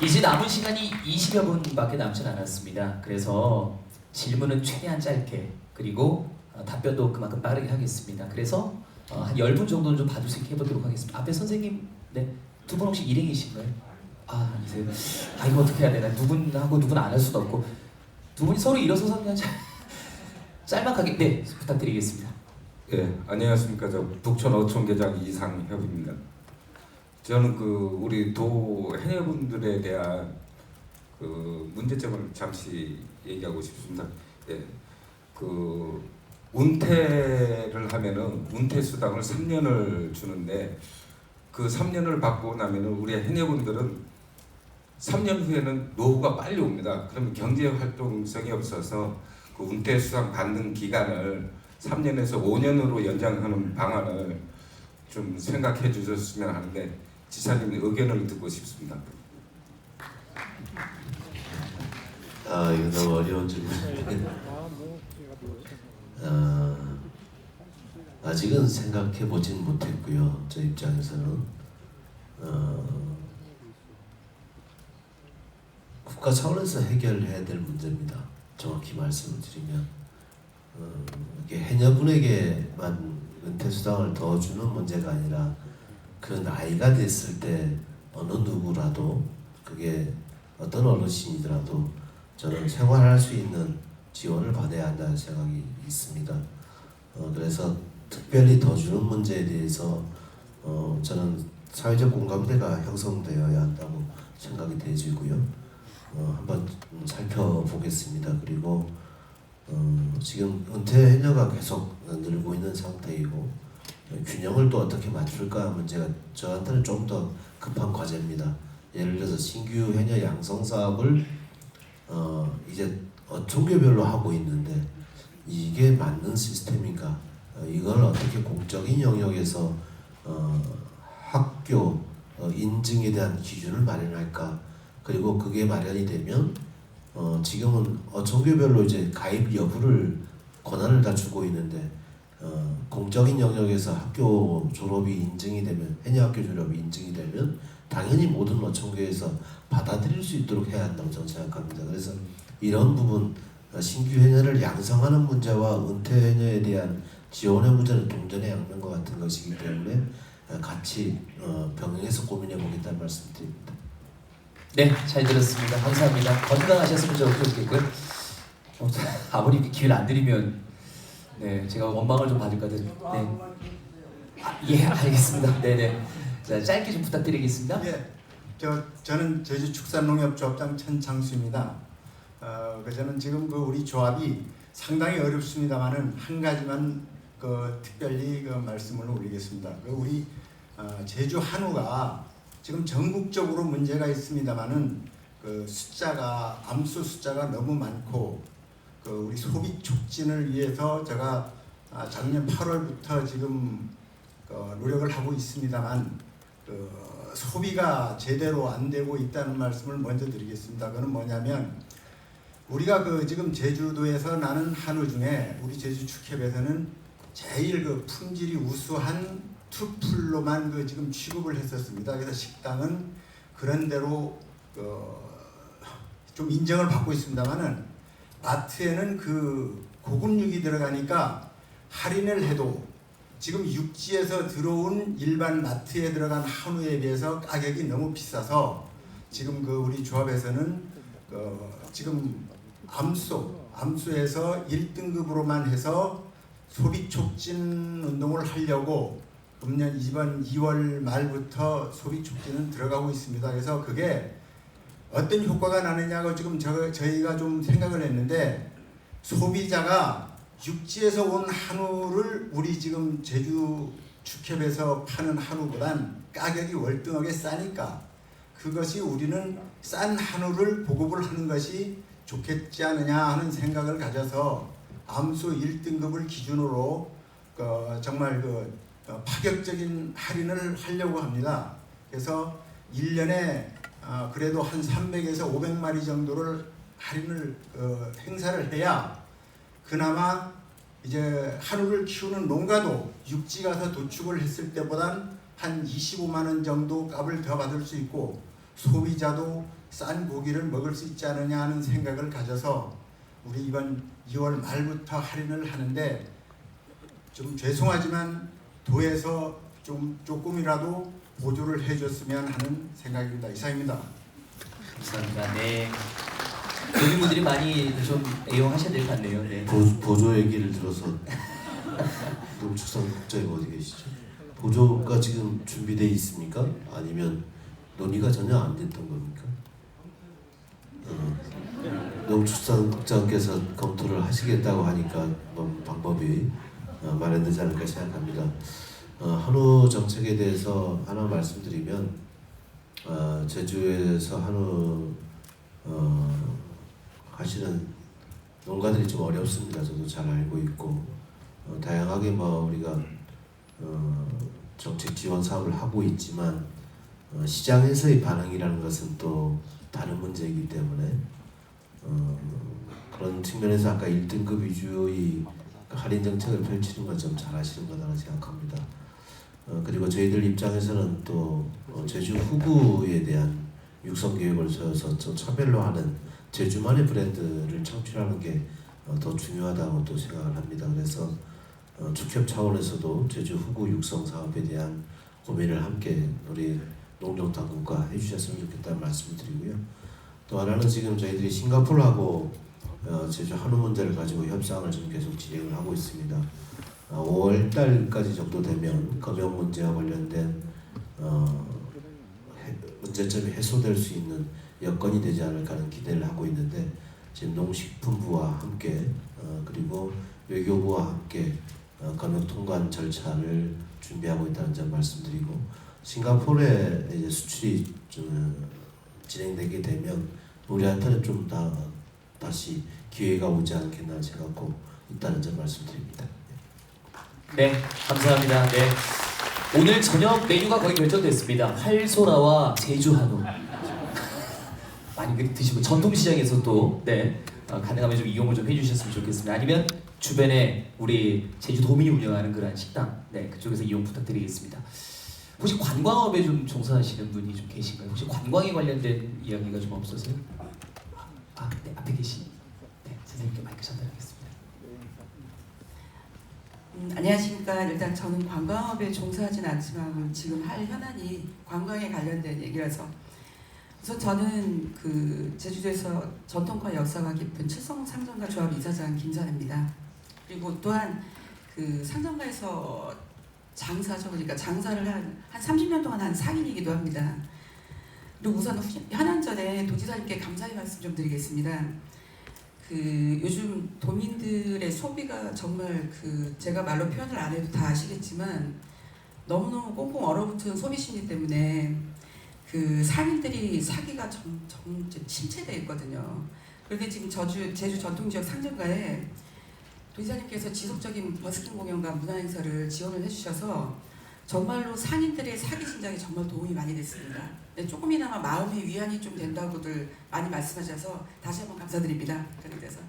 이제 남은 시간이 20여 분밖에 남지 않았습니다. 그래서 질문은 최대한 짧게 그리고 답변도 그만큼 빠르게 하겠습니다. 그래서 한 10분 정도는 좀 봐주세요. 해보도록 하겠습니다. 앞에 선생님, 네, 두 분 혹시 일행이신가요? 아니세요? 이거 어떻게 해야 되나? 누군하고 누군 안 할 수도 없고 두 분이 서로 일어서서 그냥 짤막하게 네 부탁드리겠습니다. 네, 안녕하십니까. 저 북촌어촌계장 이상협입니다. 저는 그 우리 도 해녀분들에 대한 그 문제점을 잠시 얘기하고 싶습니다. 예, 그 운퇴를 하면은 운퇴 수당을 3년을 주는데 그 3년을 받고 나면은 우리 해녀분들은 3년 후에는 노후가 빨리 옵니다. 그러면 경제 활동성이 없어서 그 운퇴 수당 받는 기간을 3년에서 5년으로 연장하는 방안을 좀 생각해 주셨으면 하는데 지사님의 의견을 듣고 싶습니다. 이거 너무 어려운 질문인데 아직은 생각해 보진 못했고요. 저 입장에서는 국가 차원에서 해결해야 될 문제입니다. 정확히 말씀을 드리면 이게 해녀분에게만 은퇴수당을 더 주는 문제가 아니라 그 나이가 됐을 때 어느 누구라도 그게 어떤 어르신이더라도 저는 생활할 수 있는 지원을 받아야 한다는 생각이 있습니다. 그래서 특별히 더 주는 문제에 대해서 저는 사회적 공감대가 형성되어야 한다고 생각이 되지고요. 한번 살펴보겠습니다. 그리고 지금 은퇴 해녀가 계속 늘고 있는 상태이고 균형을 또 어떻게 맞출까 문제가 저한테는 좀 더 급한 과제입니다. 예를 들어서 신규 해녀 양성 사업을 이제 종교별로 하고 있는데 이게 맞는 시스템인가? 이걸 어떻게 공적인 영역에서 학교 인증에 대한 기준을 마련할까? 그리고 그게 마련이 되면 지금은 종교별로 이제 가입 여부를 권한을 다 주고 있는데 공적인 영역에서 학교 졸업이 인증이 되면 해녀학교 졸업이 인증이 되면 당연히 모든 어촌교에서 받아들일 수 있도록 해야 한다고 저는 생각합니다. 그래서 이런 부분 신규 해녀를 양성하는 문제와 은퇴 해녀에 대한 지원의 문제는 동전의 양면과 같은 것이기 때문에 같이 병행해서 고민해 보겠다는 말씀드립니다. 네, 잘 들었습니다. 감사합니다. 건강하셨으면 좋겠고요. 아버님께 기회를 안 드리면 네, 제가 원망을 좀 받을 것 같아요. 네. 예, 알겠습니다. 네네. 자, 짧게 좀 부탁드리겠습니다. 예, 저는 제주 축산농협조합장 천창수입니다. 저는 지금 우리 조합이 상당히 어렵습니다만은 한 가지만 특별히 말씀을 올리겠습니다. 우리 제주 한우가 지금 전국적으로 문제가 있습니다만은 숫자가 암수 숫자가 너무 많고 우리 소비 촉진을 위해서 제가 작년 8월부터 지금 노력을 하고 있습니다만 소비가 제대로 안 되고 있다는 말씀을 먼저 드리겠습니다. 그건 뭐냐면 우리가 지금 제주도에서 나는 한우 중에 우리 제주 축협에서는 제일 품질이 우수한 투풀로만 지금 취급을 했었습니다. 그래서 식당은 그런 대로 좀 인정을 받고 있습니다만은 마트에는 고급육이 들어가니까 할인을 해도 지금 육지에서 들어온 일반 마트에 들어간 한우에 비해서 가격이 너무 비싸서 지금 우리 조합에서는 지금 암수에서 1등급으로만 해서 소비 촉진 운동을 하려고 금년 이번 2월 말부터 소비 촉진은 들어가고 있습니다. 그래서 그게 어떤 효과가 나느냐고 지금 저희가 좀 생각을 했는데 소비자가 육지에서 온 한우를 우리 지금 제주 축협에서 파는 한우보단 가격이 월등하게 싸니까 그것이 우리는 싼 한우를 보급을 하는 것이 좋겠지 않느냐 하는 생각을 가져서 암수 1등급을 기준으로 정말 파격적인 할인을 하려고 합니다. 그래서 1년에 그래도 한 300에서 500마리 정도를 할인을 행사를 해야 그나마 이제 한우를 키우는 농가도 육지 가서 도축을 했을 때보단 한 25만 원 정도 값을 더 받을 수 있고 소비자도 싼 고기를 먹을 수 있지 않느냐 하는 생각을 가져서 우리 이번 2월 말부터 할인을 하는데 좀 죄송하지만 도에서 조금이라도 보조를 해줬으면 하는 생각입니다. 이상입니다. 감사합니다. 네. 교민분들이 많이 좀 애용하셔야 될 것 같네요. 네. 보조 얘기를 들어서 농축산국장이 어디 계시죠? 보조가 지금 준비되어 있습니까? 아니면 논의가 전혀 안 됐던 겁니까? 농축산국장께서 검토를 하시겠다고 하니까 방법이 마련되지 않을까 생각합니다. 한우 정책에 대해서 하나 말씀드리면 제주에서 한우 하시는 농가들이 좀 어렵습니다. 저도 잘 알고 있고 다양하게 우리가 정책 지원 사업을 하고 있지만 시장에서의 반응이라는 것은 또 다른 문제이기 때문에 그런 측면에서 아까 1등급 위주의 할인 정책을 펼치는 건 좀 잘하시는 거라고 생각합니다. 그리고 저희들 입장에서는 또 제주 후구에 대한 육성 계획을 세워서 좀 차별로 하는 제주만의 브랜드를 창출하는 게 더 중요하다고 또 생각을 합니다. 그래서 축협 차원에서도 제주 후구 육성 사업에 대한 고민을 함께 우리 농정당국과 해주셨으면 좋겠다는 말씀을 드리고요. 또 하나는 지금 저희들이 싱가포르하고 제주 한우 문제를 가지고 협상을 지금 계속 진행을 하고 있습니다. 5월 달까지 정도 되면 검역 문제와 관련된 문제점이 해소될 수 있는 여건이 되지 않을까 하는 기대를 하고 있는데 지금 농식품부와 함께 그리고 외교부와 함께 검역 통관 절차를 준비하고 있다는 점 말씀드리고 싱가포르에 이제 수출이 좀 진행되게 되면 우리한테는 좀 다시 기회가 오지 않겠나 생각하고 있다는 점 말씀드립니다. 네, 감사합니다. 네, 오늘 저녁 메뉴가 거의 결정됐습니다. 활소라와 제주 한우 많이 드시고 전통시장에서 또 가능하면 좀 이용을 좀 해주셨으면 좋겠습니다. 아니면 주변에 우리 제주도민이 운영하는 그런 식당 그쪽에서 이용 부탁드리겠습니다. 혹시 관광업에 좀 종사하시는 분이 좀 계신가요? 혹시 관광에 관련된 이야기가 좀 없어서요? 네, 앞에 계신 선생님께 마이크 전달하겠습니다. 안녕하십니까. 일단 저는 관광업에 종사하진 않지만 지금 할 현안이 관광에 관련된 얘기라서 우선 저는 제주도에서 전통과 역사가 깊은 칠성 상점가 조합 이사장 김선혜입니다. 그리고 또한 상점가에서 장사죠. 그러니까 장사를 한 30년 동안 한 상인이기도 합니다. 그리고 우선 현안 전에 도지사님께 감사의 말씀 좀 드리겠습니다. 요즘 도민들의 소비가 정말 제가 말로 표현을 안 해도 다 아시겠지만 너무너무 꽁꽁 얼어붙은 소비 심리 때문에 상인들이 사기가 점 침체되어 있거든요. 그런데 지금 제주 전통지역 상점가에 도지사님께서 지속적인 버스킹 공연과 문화행사를 지원을 해주셔서 정말로 상인들의 사기 진작에 정말 도움이 많이 됐습니다. 조금이나마 마음의 위안이 좀 된다고들 많이 말씀하셔서 다시 한번 감사드립니다. 그런 데서.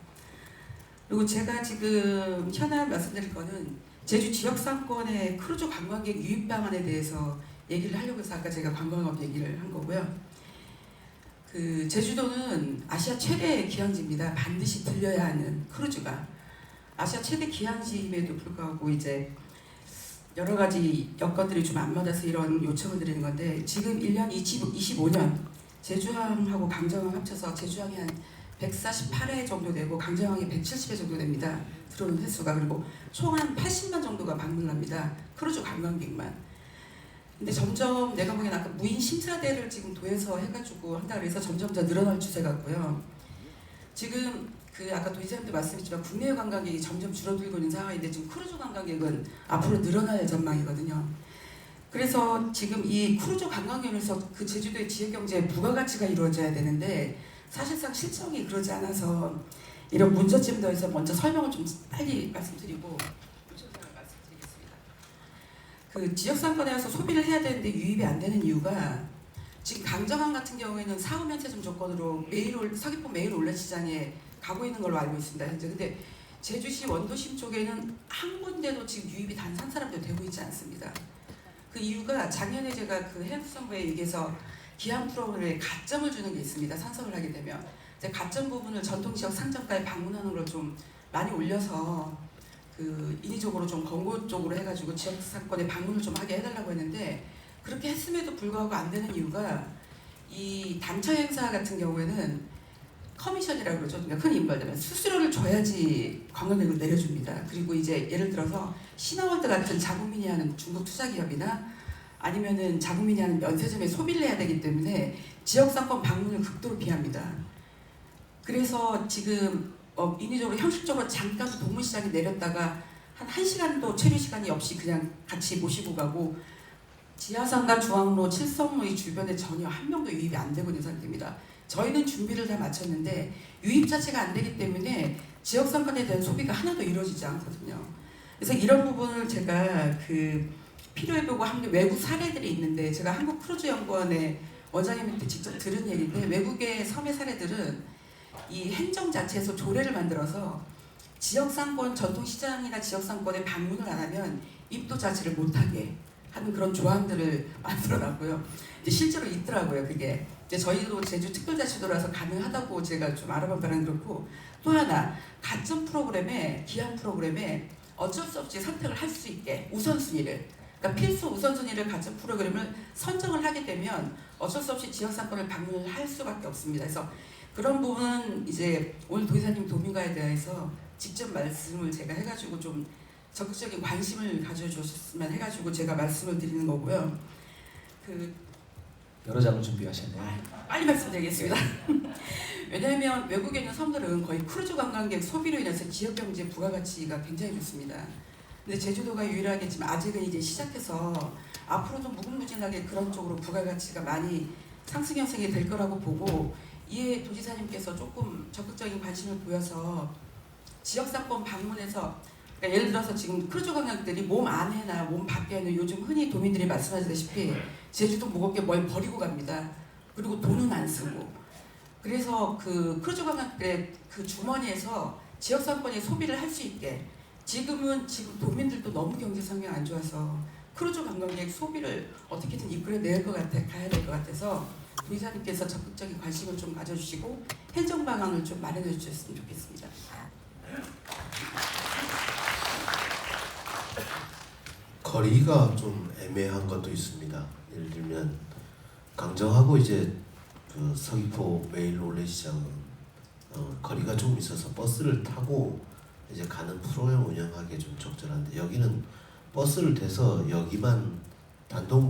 그리고 제가 지금 현안 말씀드릴 거는 제주 지역 상권의 크루즈 관광객 유입 방안에 대해서 얘기를 하려고 해서 아까 제가 관광업 얘기를 한 거고요. 제주도는 아시아 최대 기항지입니다. 반드시 들려야 하는 크루즈가. 아시아 최대 기항지임에도 불구하고 이제 여러 가지 여건들이 좀 안 맞아서 이런 요청을 드리는 건데 지금 1년 25년 제주항하고 강정항 합쳐서 제주항이 한 148회 정도 되고 강정항이 170회 정도 됩니다. 들어오는 횟수가. 그리고 총 한 80만 정도가 방문을 합니다. 크루즈 관광객만. 근데 점점 내가 보기엔 아까 무인 심사대를 지금 도에서 해가지고 한다 그래서 점점 더 늘어날 추세 같고요. 지금 아까 도지사님도 말씀했지만 국내 관광객이 점점 줄어들고 있는 상황인데 지금 크루즈 관광객은 앞으로 늘어날 전망이거든요. 그래서 지금 이 크루즈 관광객에서 제주도의 지역경제에 부가가치가 이루어져야 되는데 사실상 실정이 그러지 않아서 이런 문제점에 대해서 먼저 설명을 좀 빨리 말씀드리고 지역 상권에서 소비를 해야 되는데 유입이 안 되는 이유가 지금 강정항 같은 경우에는 사후면세점 조건으로 서귀포 매일 올레시장에 가고 있는 걸로 알고 있습니다. 현재. 근데 제주시 원도심 쪽에는 한 군데도 지금 유입이 단 한 사람도 되고 있지 않습니다. 그 이유가 작년에 제가 해양수산부에 얘기해서 기한 프로그램에 가점을 주는 게 있습니다. 선섭을 하게 되면 가점 부분을 전통지역 상점가에 방문하는 걸 좀 많이 올려서 인위적으로 좀 권고 쪽으로 해가지고 지역 상권에 방문을 좀 하게 해달라고 했는데 그렇게 했음에도 불구하고 안 되는 이유가 이 단체 행사 같은 경우에는 커미션이라고 그러죠. 그러니까 흔히 말하면 수수료를 줘야지 관광객을 내려줍니다. 그리고 이제 예를 들어서 신화월드 같은 자국민이 하는 중국 투자기업이나 아니면은 자국민이 하는 면세점에 소비를 해야 되기 때문에 지역 상권 방문을 극도로 피합니다. 그래서 지금 인위적으로 형식적으로 잠깐 동문시장에 내렸다가 한 1시간도 체류 시간이 없이 그냥 같이 모시고 가고 지하상가 중앙로 칠성로 이 주변에 전혀 한 명도 유입이 안 되고 있는 상태입니다. 저희는 준비를 다 마쳤는데 유입 자체가 안 되기 때문에 지역 상권에 대한 소비가 하나도 이루어지지 않거든요. 그래서 이런 부분을 제가 필요해보고 한 게 외국 사례들이 있는데 제가 한국크루즈연구원의 원장님한테 직접 들은 얘기인데 외국의 섬의 사례들은 이 행정 자체에서 조례를 만들어서 지역상권 전통시장이나 지역상권에 방문을 안 하면 입도 자체를 못하게 하는 그런 조항들을 만들어놨고요. 이제 실제로 있더라고요. 그게 이제 저희도 제주 특별자치도라서 가능하다고 제가 좀 알아본 바는 그렇고, 또 하나 가점 프로그램에 기한 프로그램에 어쩔 수 없이 선택을 할 수 있게 우선순위를, 그러니까 필수 우선순위를 가점 프로그램을 선정을 하게 되면 어쩔 수 없이 지역상권을 방문을 할 수밖에 없습니다. 그래서 그런 부분은 이제 오늘 도지사님 도민과에 대해서 직접 말씀을 제가 해가지고 좀 적극적인 관심을 가져주셨으면 해가지고 제가 말씀을 드리는 거고요. 여러 장을 준비하셨네요. 빨리 말씀드리겠습니다. 왜냐하면 외국에 있는 섬들은 거의 크루즈 관광객 소비로 인해서 지역 경제 부가가치가 굉장히 좋습니다. 근데 제주도가 유일하게 지금 아직은 이제 시작해서 앞으로도 무궁무진하게 그런 쪽으로 부가가치가 많이 상승 형성이 될 거라고 보고, 이에 도지사님께서 조금 적극적인 관심을 보여서 지역상권 방문해서, 그러니까 예를 들어서 지금 크루즈 관광객들이 몸 안에나 몸 밖에는 요즘 흔히 도민들이 말씀하시다시피 제주도 무겁게 뭘 버리고 갑니다. 그리고 돈은 안 쓰고. 그래서 그 크루즈 관광객들의 그 주머니에서 지역상권의 소비를 할 수 있게, 지금 도민들도 너무 경제 상황이 안 좋아서 크루즈 관광객 소비를 어떻게든 이끌어낼 것 같아, 가야 될 것 같아서 도지사님께서 적극적인 관심을 좀 가져주시고 행정 방안을 좀 마련해 주셨으면 좋겠습니다. 거리가 좀 애매한 것도 있습니다. 예를 들면 강정하고 이제 그 서귀포 메일 롤레시장은 거리가 좀 있어서 버스를 타고 이제 가는 프로그램 운영하기에 좀 적절한데, 여기는 버스를 대서 여기만 단독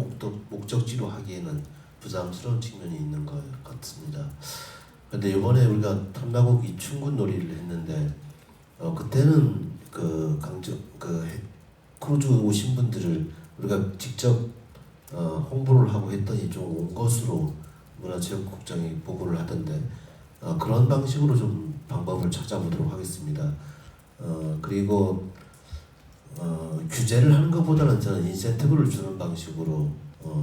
목적지로 하기에는 부담스러운 측면이 있는 것 같습니다. 근데 이번에 우리가 탐나고기 춘군 놀이를 했는데 그때는 그 크루즈 오신 분들을 우리가 직접 홍보를 하고 했더니 좀 온 것으로 문화체육국장이 보고를 하던데, 그런 방식으로 좀 방법을 찾아보도록 하겠습니다. 그리고 규제를 하는 것보다는 저는 인센티브를 주는 방식으로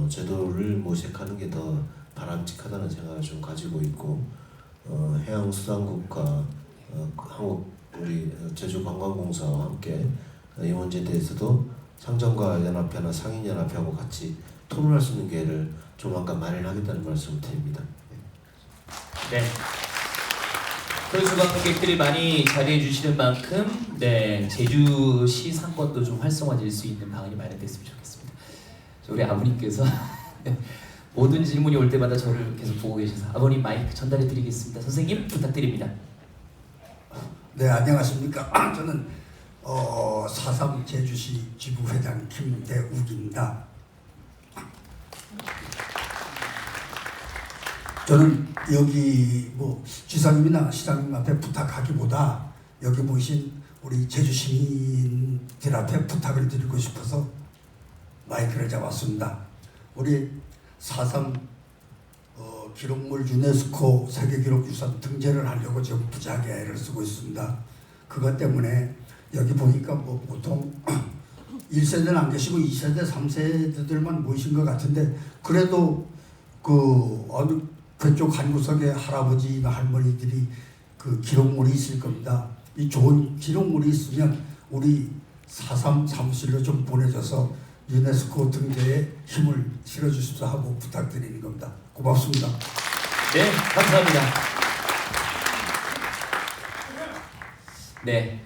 제도를 모색하는 게 더 바람직하다는 생각을 좀 가지고 있고, 해양수산국과 한국 우리 제주관광공사와 함께 이 문제에 대해서도 상정과 연합회나 상인연합회하고 같이 토론할 수 있는 기회를 조만간 마련하겠다는 말씀을 드립니다. 네. 크루즈 관광객들이 많이 자리해 주시는 만큼 제주시 상권도 좀 활성화될 수 있는 방안이 마련됐으면 좋겠습니다. 우리 아버님께서 모든 질문이 올 때마다 저를 계속 보고 계셔서 아버님 마이크 전달해 드리겠습니다. 선생님 부탁드립니다. 네, 안녕하십니까. 저는 4.3 제주시 지부회장 김대욱입니다. 저는 여기 지사님이나 시장님 앞에 부탁하기보다 여기 모신 우리 제주 시민들 앞에 부탁을 드리고 싶어서 마이크를 잡았습니다. 우리 4.3 기록물 유네스코 세계기록유산 등재를 하려고 지금 부작위 애를 쓰고 있습니다. 그것 때문에 여기 보니까 보통 1세대는 안 계시고 2세대, 3세대들만 모이신 것 같은데, 그래도 어느 그쪽 한 구석에 할아버지나 할머니들이 그 기록물이 있을 겁니다. 이 좋은 기록물이 있으면 우리 4.3 사무실로 좀 보내줘서 유네스코 등재에 힘을 실어주십사 하고 부탁드리는 겁니다. 고맙습니다. 네, 감사합니다. 네,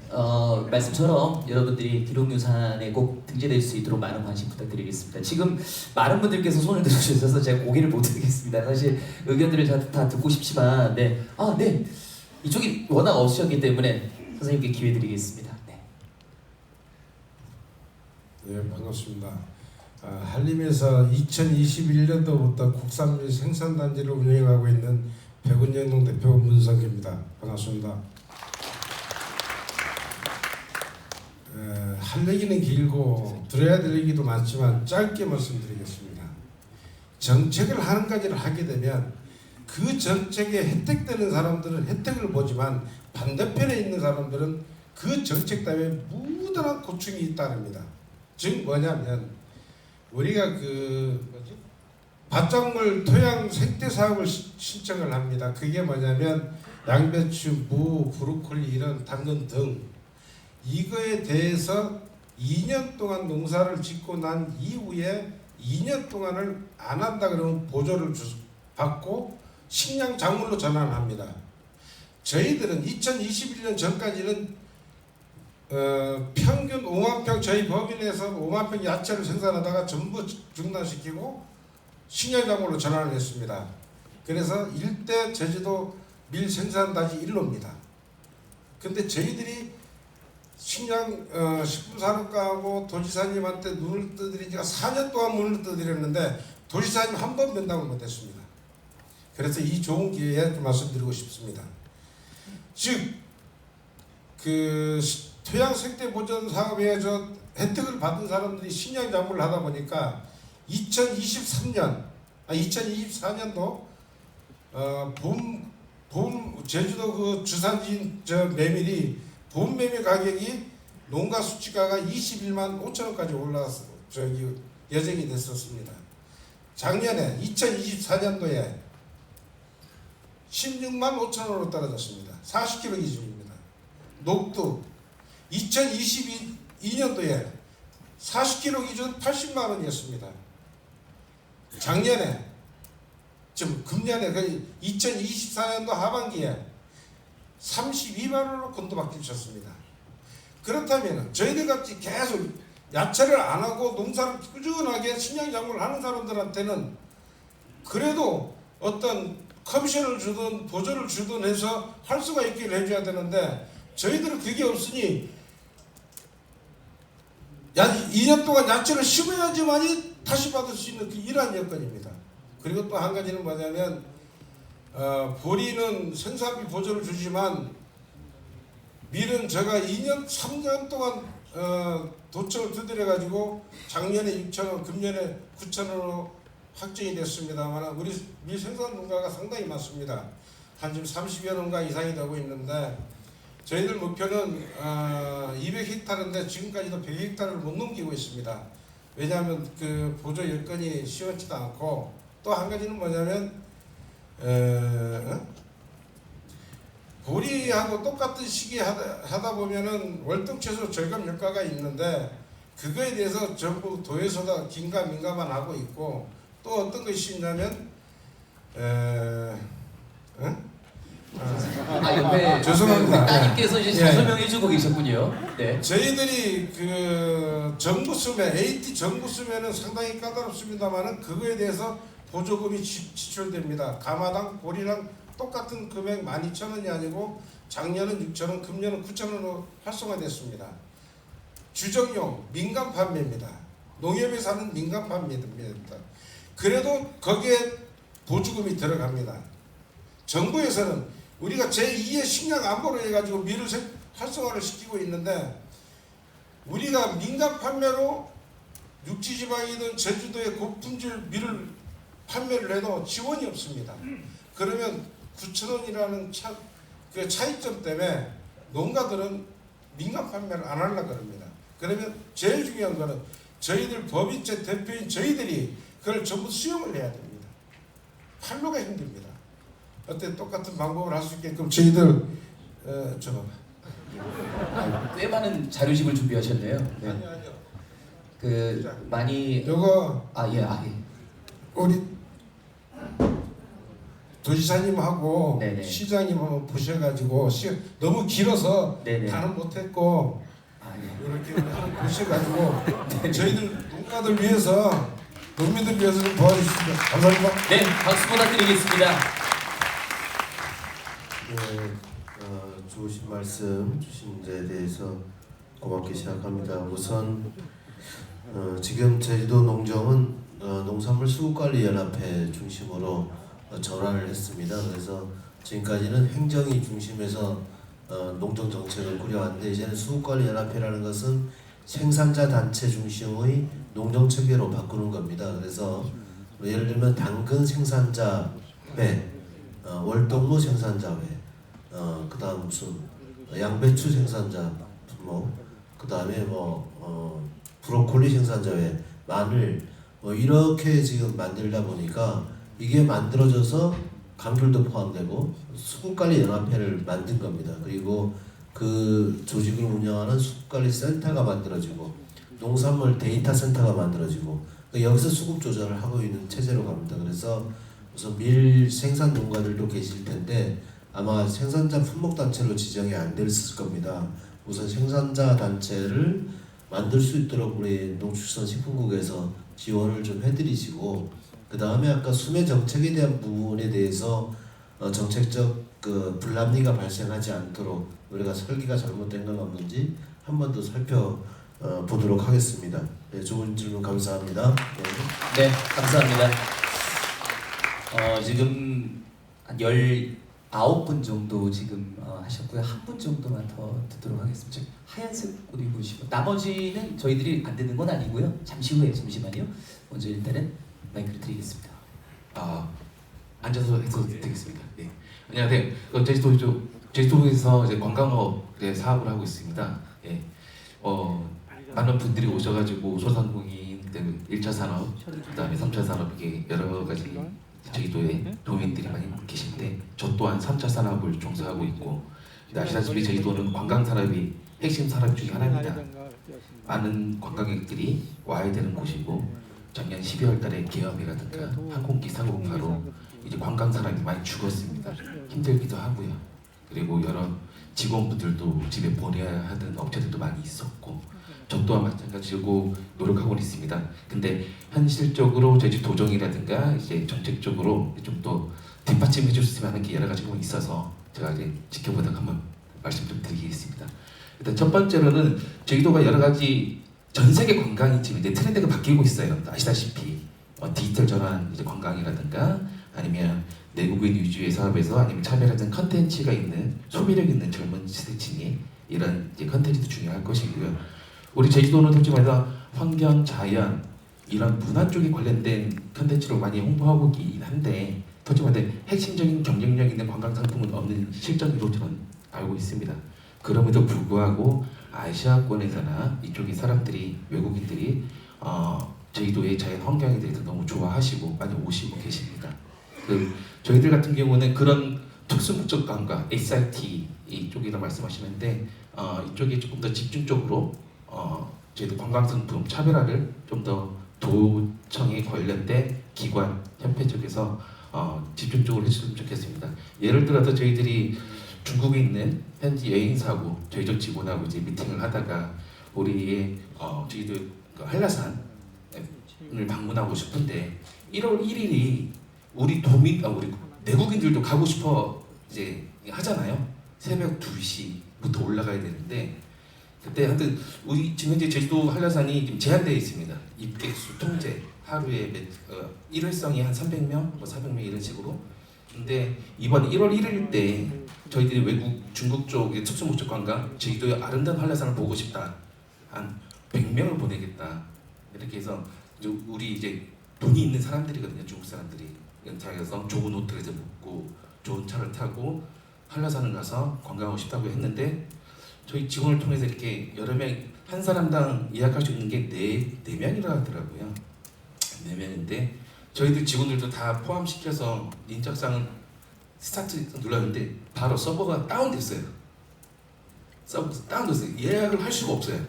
말씀처럼 여러분들이 기록유산에 꼭 등재될 수 있도록 많은 관심 부탁드리겠습니다. 지금 많은 분들께서 손을 들어주셔서 제가 고개를 못 드리겠습니다. 사실 의견들을 다 듣고 싶지만, 이쪽이 워낙 없으셨기 때문에 선생님께 기회 드리겠습니다. 네, 반갑습니다. 한림에서 2021년도부터 국산밀 생산단지를 운영하고 있는 백운영농 대표 문성기입니다. 반갑습니다. 할 얘기는 길고 들어야 될 얘기도 많지만 짧게 말씀드리겠습니다. 정책을 한 가지를 하게 되면 그 정책에 혜택되는 사람들은 혜택을 보지만 반대편에 있는 사람들은 그 정책 때문에 무던한 고충이 있다는 즉 뭐냐면 우리가 바짝물 토양 생태 사업을 신청을 합니다. 그게 뭐냐면 양배추, 무, 브로콜리 이런 당근 등 이거에 대해서 2년 동안 농사를 짓고 난 이후에 2년 동안을 안 한다 그러면 보조를 받고 식량 작물로 전환합니다. 저희들은 2021년 전까지는 평균 5만 평, 저희 법인에서 5만 평 야채를 생산하다가 전부 중단시키고 식량 작물로 전환을 했습니다. 그래서 일대 제주도 밀 생산단지 1호입니다. 근데 저희들이 식량 식품산업과하고 도지사님한테 눈을 떠드린 지가 4년 동안 문을 떠드렸는데 도지사님 한 번 면담을 못했습니다. 그래서 이 좋은 기회에 좀 말씀드리고 싶습니다. 즉 그 토양 생태 보전 사업에 저 혜택을 받은 사람들이 식량 작물을 하다 보니까 2024년도 봄 제주도 그 주산지인 저 메밀이 봄 메밀 가격이 농가 수치가가 21만 5천 원까지 올라서 저기 예정이 됐었습니다. 작년에 2024년도에 16만 5천 원으로 떨어졌습니다. 40kg 기준입니다. 녹두 2022년도에 40kg 기준 80만 원이었습니다. 작년에 지금 금년에 2024년도 하반기에 32만 원으로 건도박히셨습니다. 그렇다면 저희들 같이 계속 야채를 안 하고 농사를 꾸준하게 식량작물을 하는 사람들한테는 그래도 어떤 커미션을 주든 보조를 주든 해서 할 수가 있게 해줘야 되는데 저희들은 그게 없으니 2년 동안 야채를 심어야지만이 다시 받을 수 있는 그 이러한 여건입니다. 그리고 또 한 가지는 뭐냐면 보리는 생산비 보조를 주지만 밀은 제가 3년 동안 도청을 두드려가지고 작년에 6,000원, 금년에 9,000원으로 확정이 됐습니다만 우리 밀 생산 농가가 상당히 많습니다. 한 지금 30여 농가 이상이 되고 있는데 저희들 목표는 200헥타르인데 지금까지도 100헥타르를 못 넘기고 있습니다. 왜냐하면 그 보조 여건이 시원치도 않고 또 한 가지는 뭐냐면 보리하고 똑같은 시기에 하다 보면은 월등최소 절감 효과가 있는데 그거에 대해서 전부 도에서다 긴가민가만 하고 있고 또 어떤 것이 있냐면 옆에 죄송합니다. 따님께서 이제 잘 설명해주고 계셨군요. 네. 저희들이 그 정부 수매, AT 정부 수매는 상당히 까다롭습니다만은 그거에 대해서 보조금이 지출됩니다. 가마당 보리랑 똑같은 금액 12,000원이 아니고 작년은 6,000원, 금년은 9,000원으로 활성화됐습니다. 주정용 민간 판매입니다. 농협에서 하는 민간 판매입니다. 그래도 거기에 보조금이 들어갑니다. 정부에서는 우리가 제2의 식량 안보로 해가지고 밀을 활성화를 시키고 있는데 우리가 민간 판매로 육지지방이든 제주도의 고품질 밀을 판매를 해도 지원이 없습니다. 그러면 9,000원이라는 그 차이점 때문에 농가들은 민간 판매를 안 하려고 합니다. 그러면 제일 중요한 거는 저희들 법인체 대표인 저희들이 그걸 전부 수용을 해야 됩니다. 판로가 힘듭니다. 어때 똑같은 방법을 할 수 있게끔 저희들 꽤 많은 자료집을 준비하셨네요. 네. 아니요. 그 많이 요거 예. 우리 도지사님하고 네네. 시장님 한번 보셔가지고 너무 길어서 다는 못했고 이렇게 한번 보셔가지고 저희들 농가들 위해서 농민들 위해서 좀 도와주십시오. 감사합니다. 네, 박수 부탁드리겠습니다. 네, 좋으신 말씀 주신 데에 대해서 고맙게 생각합니다. 우선 지금 제주도 농정은 농산물 수급관리연합회 중심으로 전환을 했습니다. 그래서 지금까지는 행정이 중심에서 농정 정책을 꾸려왔는데 이제는 수급관리연합회라는 것은 생산자 단체 중심의 농정 체계로 바꾸는 겁니다. 그래서 예를 들면 당근 생산자회, 월동무 생산자회, 그다음 무슨 양배추 생산자 품목, 그다음에 브로콜리 생산자회, 마늘 이렇게 지금 만들다 보니까 이게 만들어져서 강귤도 포함되고 수국관리연합회를 만든 겁니다. 그리고 그 조직을 운영하는 수국관리센터가 만들어지고 농산물 데이터 센터가 만들어지고 여기서 수급 조절을 하고 있는 체제로 갑니다. 그래서 우선 밀 생산 농가들도 계실 텐데 아마 생산자 품목 단체로 지정이 안 됐을 겁니다. 우선 생산자 단체를 만들 수 있도록 우리 농축산식품국에서 지원을 좀 해드리시고, 그 다음에 아까 수매 정책에 대한 부분에 대해서 정책적 그 불합리가 발생하지 않도록 우리가 설계가 잘못된 건 없는지 한 번 더 살펴보도록 하겠습니다. 네, 좋은 질문 감사합니다. 네, 감사합니다. 지금 한 19분 정도 지금 하셨고요. 한 분 정도만 더 듣도록 하겠습니다. 하얀색 옷 입으시고 나머지는 저희들이 안 되는 건 아니고요. 잠시 후에 잠시만요. 먼저 일단은 마이크를 드리겠습니다. 앉아서 해도 되겠습니까? 네. 안녕하세요. 제주도에서 이제 관광업 사업을 하고 있습니다. 예. 많은 분들이 오셔가지고 소상공인, 1차 산업, 그다음에 3차 산업 이게 여러 가지 제주도에 도민들이 많이 계신데 저 또한 3차 산업을 종사하고 있고, 아시다시피 제주도는 관광 산업이 핵심 산업 중에 하나입니다. 많은 관광객들이 와야 되는 곳이고 작년 12월 달에 계엄이라든가 항공기 사고파로 이제 관광 산업이 많이 죽었습니다. 힘들기도 하고요. 그리고 여러 직원분들도 집에 보내야 하는 업체들도 많이 있었고 저 또한 마찬가지고 노력하고 있습니다. 근데 현실적으로 제주도정이라든가 이제 정책적으로 좀 더 뒷받침해 주셨으면 하는 게 여러 가지가 있어서 제가 이제 지켜보다가 한번 말씀 좀 드리겠습니다. 일단 첫 번째로는 제주도가 여러 가지 전 세계 관광이 지금 이제 트렌드가 바뀌고 있어요. 아시다시피 디지털 전환 이제 관광이라든가 아니면 내국인 위주의 사업에서 아니면 차별화된 컨텐츠가 있는 소비력 있는 젊은 세대층이 이런 이제 컨텐츠도 중요할 것이고요. 우리 제주도는 솔직히 말해서 환경, 자연 이런 문화 쪽에 관련된 컨텐츠로 많이 홍보하고 있긴 한데 솔직히 말해 핵심적인 경쟁력 있는 관광 상품은 없는 실정으로 저는 알고 있습니다. 그럼에도 불구하고 아시아권에서나 이쪽의 사람들이 외국인들이 제주도의 자연 환경에 대해서 너무 좋아하시고 많이 오시고 계십니다. 저희들 같은 경우는 그런 특수목적 관광, SIT 이쪽이라 말씀하시는데 이쪽에 조금 더 집중적으로 저희들 관광상품 차별화를 좀 더 도청에 관련된 기관, 협회 쪽에서 집중적으로 해주셨으면 좋겠습니다. 예를 들어서 저희들이 중국에 있는 현지 여행사하고 저희 쪽 직원하고 이제 미팅을 하다가 우리의 저희도 한라산을 방문하고 싶은데 1월 1일이 우리 우리 내국인들도 가고 싶어 이제 하잖아요. 새벽 2시부터 올라가야 되는데 그때 하여튼 우리 지금 현재 제주도 한라산이 지금 제한되어 있습니다. 입객수 통제 하루에 일회성이 한 300명, 뭐 400명 이런 식으로. 근데 이번 1월 1일 때 저희들이 외국 중국 쪽의 특수목적 관광 제주도의 아름다운 한라산을 보고 싶다. 한 100명을 보내겠다. 이렇게 해서 우리 이제 돈이 있는 사람들이거든요. 중국 사람들이 연차해서 좋은 호텔에서 묵고 좋은 차를 타고 한라산을 가서 관광하고 싶다고 했는데 저희 직원을 통해서 이렇게 여러 명 한 사람당 예약할 수 있는 게 4명이라 하더라고요. 4명인데 저희들 직원들도 다 포함시켜서 인적상을 스타트 눌렀는데 바로 서버가 다운됐어요. 서버 다운됐어요. 예약을 할 수가 없어요.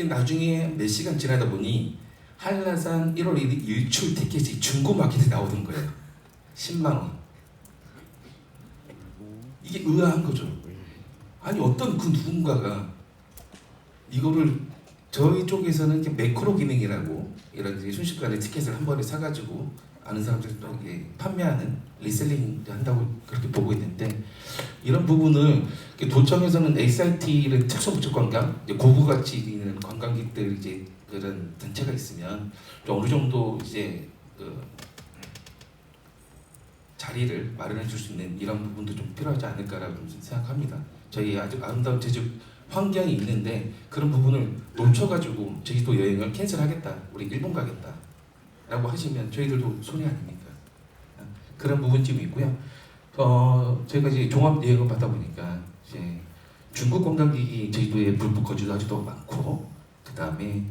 나중에 몇 시간 지나다 보니 한라산 1월 1일 일출 티켓이 중고마켓에 나오는 거예요. 10만 원. 이게 의아한 거죠. 아니 어떤 그 누군가가 이거를 저희 쪽에서는 이렇게 매크로 기능이라고 이런 순식간에 티켓을 한 번에 사가지고 아는 사람들도 이게 판매하는 리셀링 한다고 그렇게 보고 있는데 이런 부분을 도청에서는 SIT를 특수목적 관광, 고부 가치 있는 관광객들 이제 그런 단체가 있으면 좀 어느 정도 이제 자리를 마련해 줄 수 있는 이런 부분도 좀 필요하지 않을까라고 좀 생각합니다. 저희 아주 아름다운 제주 환경이 있는데 그런 부분을 놓쳐가지고 제주도 여행을 캔슬하겠다, 우리 일본 가겠다 라고 하시면 저희들도 손해 아닙니까? 그런 부분이 있고요. 저희가 이제 종합 여행을 받다 보니까 이제 중국 관광객이 제주도에 불법 거주도 아직도 많고 그 다음에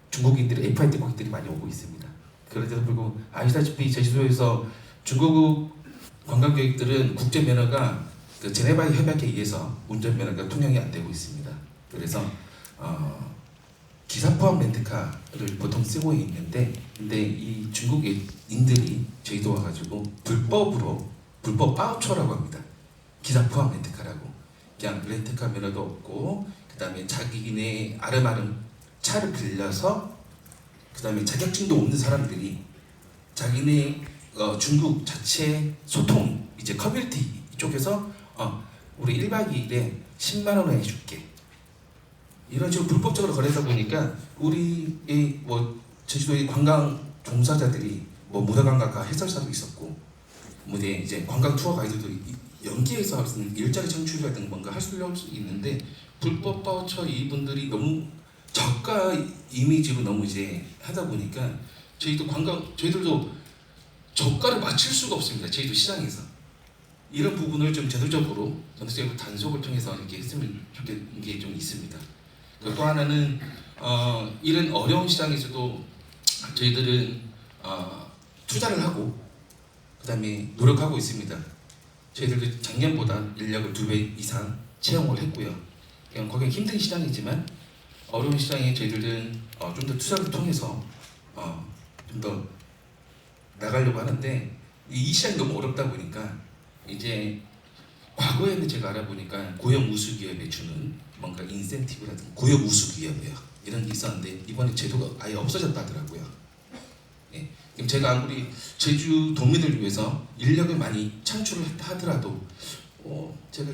중국인들의 FIT 고객들이 많이 오고 있습니다. 그런데도 불구하고 아시다시피 제주도에서 중국 관광객들은 국제 면허가 그 제네바 협약에 의해서 운전 면허가 통용이 안 되고 있습니다. 그래서 기사 포함 렌트카를 보통 쓰고 있는데, 근데 이 중국인들이 저희도 와가지고 불법 바우처라고 합니다. 기사 포함 렌트카라고. 그냥 렌트카 면허도 없고, 그 다음에 자기네 아름아름 차를 빌려서, 그 다음에 자격증도 없는 사람들이 자기네 중국 자체 소통 이제 커뮤니티 쪽에서 우리 1박 2일에 10만 원 해줄게, 이런 식으로 불법적으로 거래다 보니까 우리의 뭐 제주도의 관광 종사자들이 뭐 문화관광가 해설사도 있었고, 뭐 이제 관광 투어 가이드도 연계해서 할 수 있는 일자리 창출이라든가 뭔가 할 수 있는데, 불법 바우처 이분들이 너무 저가 이미지로 너무 이제 하다 보니까 저희들도 저가를 맞출 수가 없습니다. 저희도 시장에서 이런 부분을 좀 제도적으로 전체적으로 단속을 통해서 이렇게 했으면 좋겠는 게 좀 있습니다. 또 하나는 이런 어려운 시장에서도 저희들은 투자를 하고 그 다음에 노력하고 있습니다. 저희들도 작년보다 인력을 2배 이상 채용을 했고요. 그냥 거긴 힘든 시장이지만 어려운 시장에 저희들은 좀 더 투자를 통해서 좀 더 나가려고 하는데, 이 시장이 너무 어렵다 보니까 이제 과거에는 제가 알아보니까 고용 우수 기업에 주는 뭔가 인센티브라든가 고용 우수 기업이요, 이런 게 있었는데 이번에 제도가 아예 없어졌다더라고요. 예. 그럼 제가 아무리 제주 도민을 위해서 인력을 많이 창출을 하더라도 제가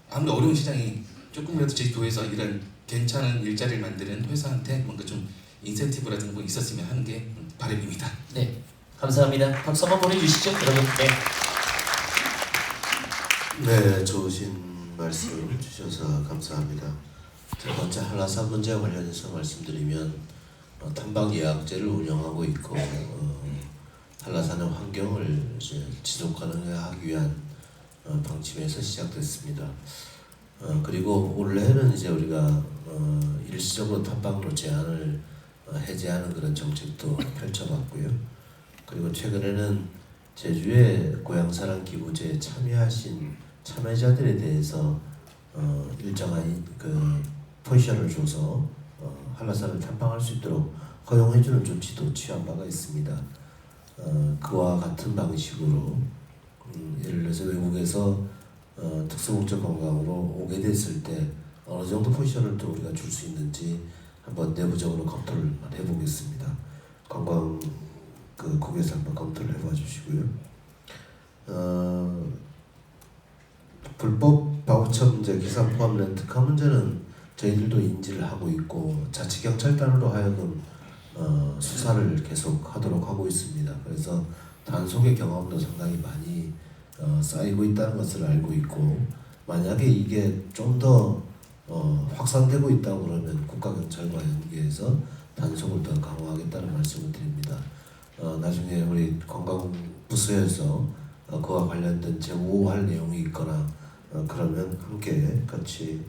아무리 어려운 시장이 조금이라도 제주도에서 이런 괜찮은 일자리를 만드는 회사한테 뭔가 좀 인센티브라든가 뭐 있었으면 하는 게 바람입니다. 네, 감사합니다. 박수 한번 보내주시죠, 여러분. 네, 좋으신 말씀 주셔서 감사합니다. 첫 번째 한라산 문제와 관련해서 말씀드리면 탐방 예약제를 운영하고 있고 한라산의 환경을 이제 지속 가능하기 위한 방침에서 시작됐습니다. 그리고 올해는 이제 우리가 일시적으로 탐방로 제한을 해제하는 그런 정책도 펼쳐봤고요. 그리고 최근에는 제주의 고향사랑 기부제에 참여하신 참여자들에 대해서 일정한 그 포지션을 줘서 한라산을 탐방할 수 있도록 허용해주는 조치도 취한 바가 있습니다. 그와 같은 방식으로 예를 들어서 외국에서 특수목적 관광으로 오게 됐을 때 어느 정도 포지션을 또 우리가 줄 수 있는지 한번 내부적으로 검토를 해보겠습니다. 관광 국에서 한번 검토를 해봐 주시고요. 불법 바우처 문제, 기사 포함 렌트카 문제는 저희들도 인지를 하고 있고 자치경찰단으로 하여금 수사를 계속 하도록 하고 있습니다. 그래서 단속의 경험도 상당히 많이 쌓이고 있다는 것을 알고 있고, 만약에 이게 좀 더 확산되고 있다고 그러면 국가경찰과 연계해서 단속을 더 강화하겠다는 말씀을 드립니다. 나중에 우리 관광부서에서 그와 관련된 제보할 내용이 있거나 그러면 함께 같이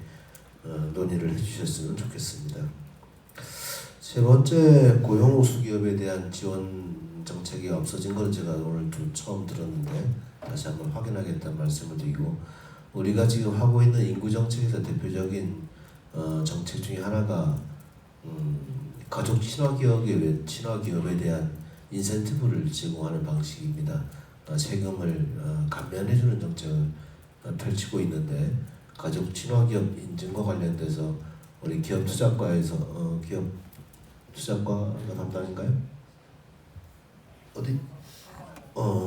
논의를 해주셨으면 좋겠습니다. 세 번째, 고용 우수 기업에 대한 지원 정책이 없어진 건 제가 오늘 처음 들었는데 다시 한번 확인하겠다는 말씀을 드리고, 우리가 지금 하고 있는 인구 정책에서 대표적인 정책 중에 하나가 가족 친화기업에 대한 인센티브를 제공하는 방식입니다. 세금을 감면해주는 정책을 펼치고 있는데, 가족 친화기업 인증과 관련돼서 우리 기업투자과에서 기업투자과가 담당인가요? 어디?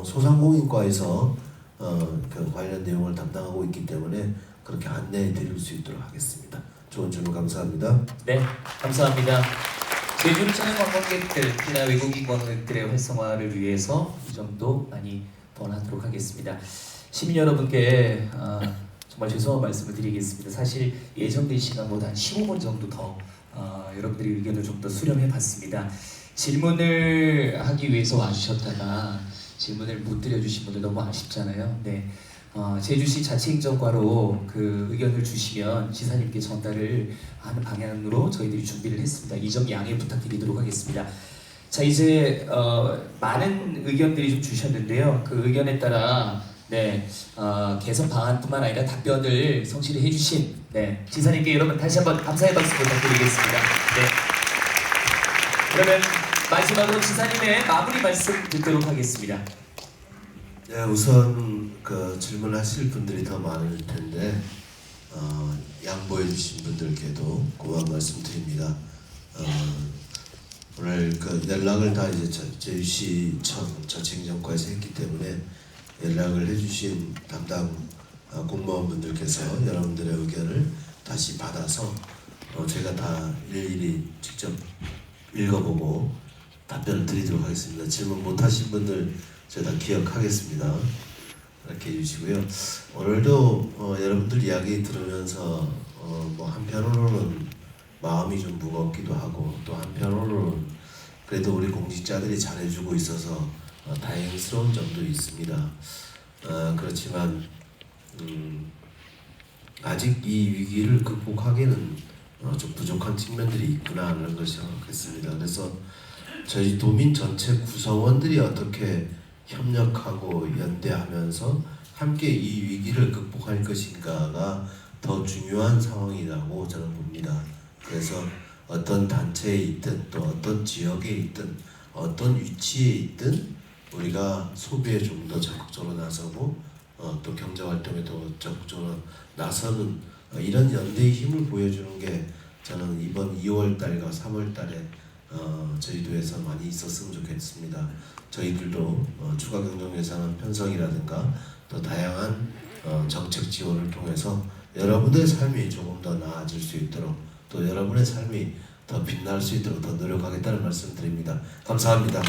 소상공인과에서 그 관련 내용을 담당하고 있기 때문에 그렇게 안내해 드릴 수 있도록 하겠습니다. 좋은 질문 감사합니다. 네, 감사합니다. 제주를 찾는 관광객들이나 외국인 관광객들의 활성화를 위해서 이 점도 많이 번하도록 하겠습니다. 시민 여러분께 정말 죄송한 말씀을 드리겠습니다. 사실 예정된 시간보다 한 15분 정도 더 여러분들의 의견을 좀 더 수렴해 봤습니다. 질문을 하기 위해서 와주셨다가 질문을 못 드려주신 분들 너무 아쉽잖아요. 네, 제주시 자치행정과로 그 의견을 주시면 지사님께 전달을 하는 방향으로 저희들이 준비를 했습니다. 이 점 양해 부탁드리도록 하겠습니다. 자 이제 많은 의견들이 좀 주셨는데요. 그 의견에 따라 개선 방안뿐만 아니라 답변을 성실히 해주신 지사님께 여러분 다시 한번 감사의 박수 부탁드리겠습니다. 그러면 마지막으로 지사님의 마무리 말씀 듣도록 하겠습니다. 네, 우선 그 질문하실 분들이 더 많을 텐데 양보해 주신 분들께도 고마운 말씀드립니다. 오늘 그 연락을 다 이제 제주시청 저체행정과에서 했기 때문에 연락을 해주신 담당 공무원분들께서 여러분들의 의견을 다시 받아서 제가 다 일일이 직접 읽어보고 답변을 드리도록 하겠습니다. 질문 못하신 분들 제가 다 기억하겠습니다. 이렇게 해주시고요. 오늘도 여러분들 이야기 들으면서 뭐 한편으로는 마음이 좀 무겁기도 하고 또 한편으로는 그래도 우리 공직자들이 잘해주고 있어서 다행스러운 점도 있습니다. 그렇지만 아직 이 위기를 극복하기에는 좀 부족한 측면들이 있구나 하는 것을 생각했습니다. 그래서 저희 도민 전체 구성원들이 어떻게 협력하고 연대하면서 함께 이 위기를 극복할 것인가가 더 중요한 상황이라고 저는 봅니다. 그래서 어떤 단체에 있든 또 어떤 지역에 있든 어떤 위치에 있든 우리가 소비에 좀 더 적극적으로 나서고 또 경제활동에 더 적극적으로 나서는 이런 연대의 힘을 보여주는 게 저는 이번 2월달과 3월달에 저희 도에서 많이 있었으면 좋겠습니다. 저희들도 추가 경정 예산 편성이라든가 또 다양한 정책 지원을 통해서 여러분의 삶이 조금 더 나아질 수 있도록 또 여러분의 삶이 더 빛날 수 있도록 더 노력하겠다는 말씀 드립니다. 감사합니다.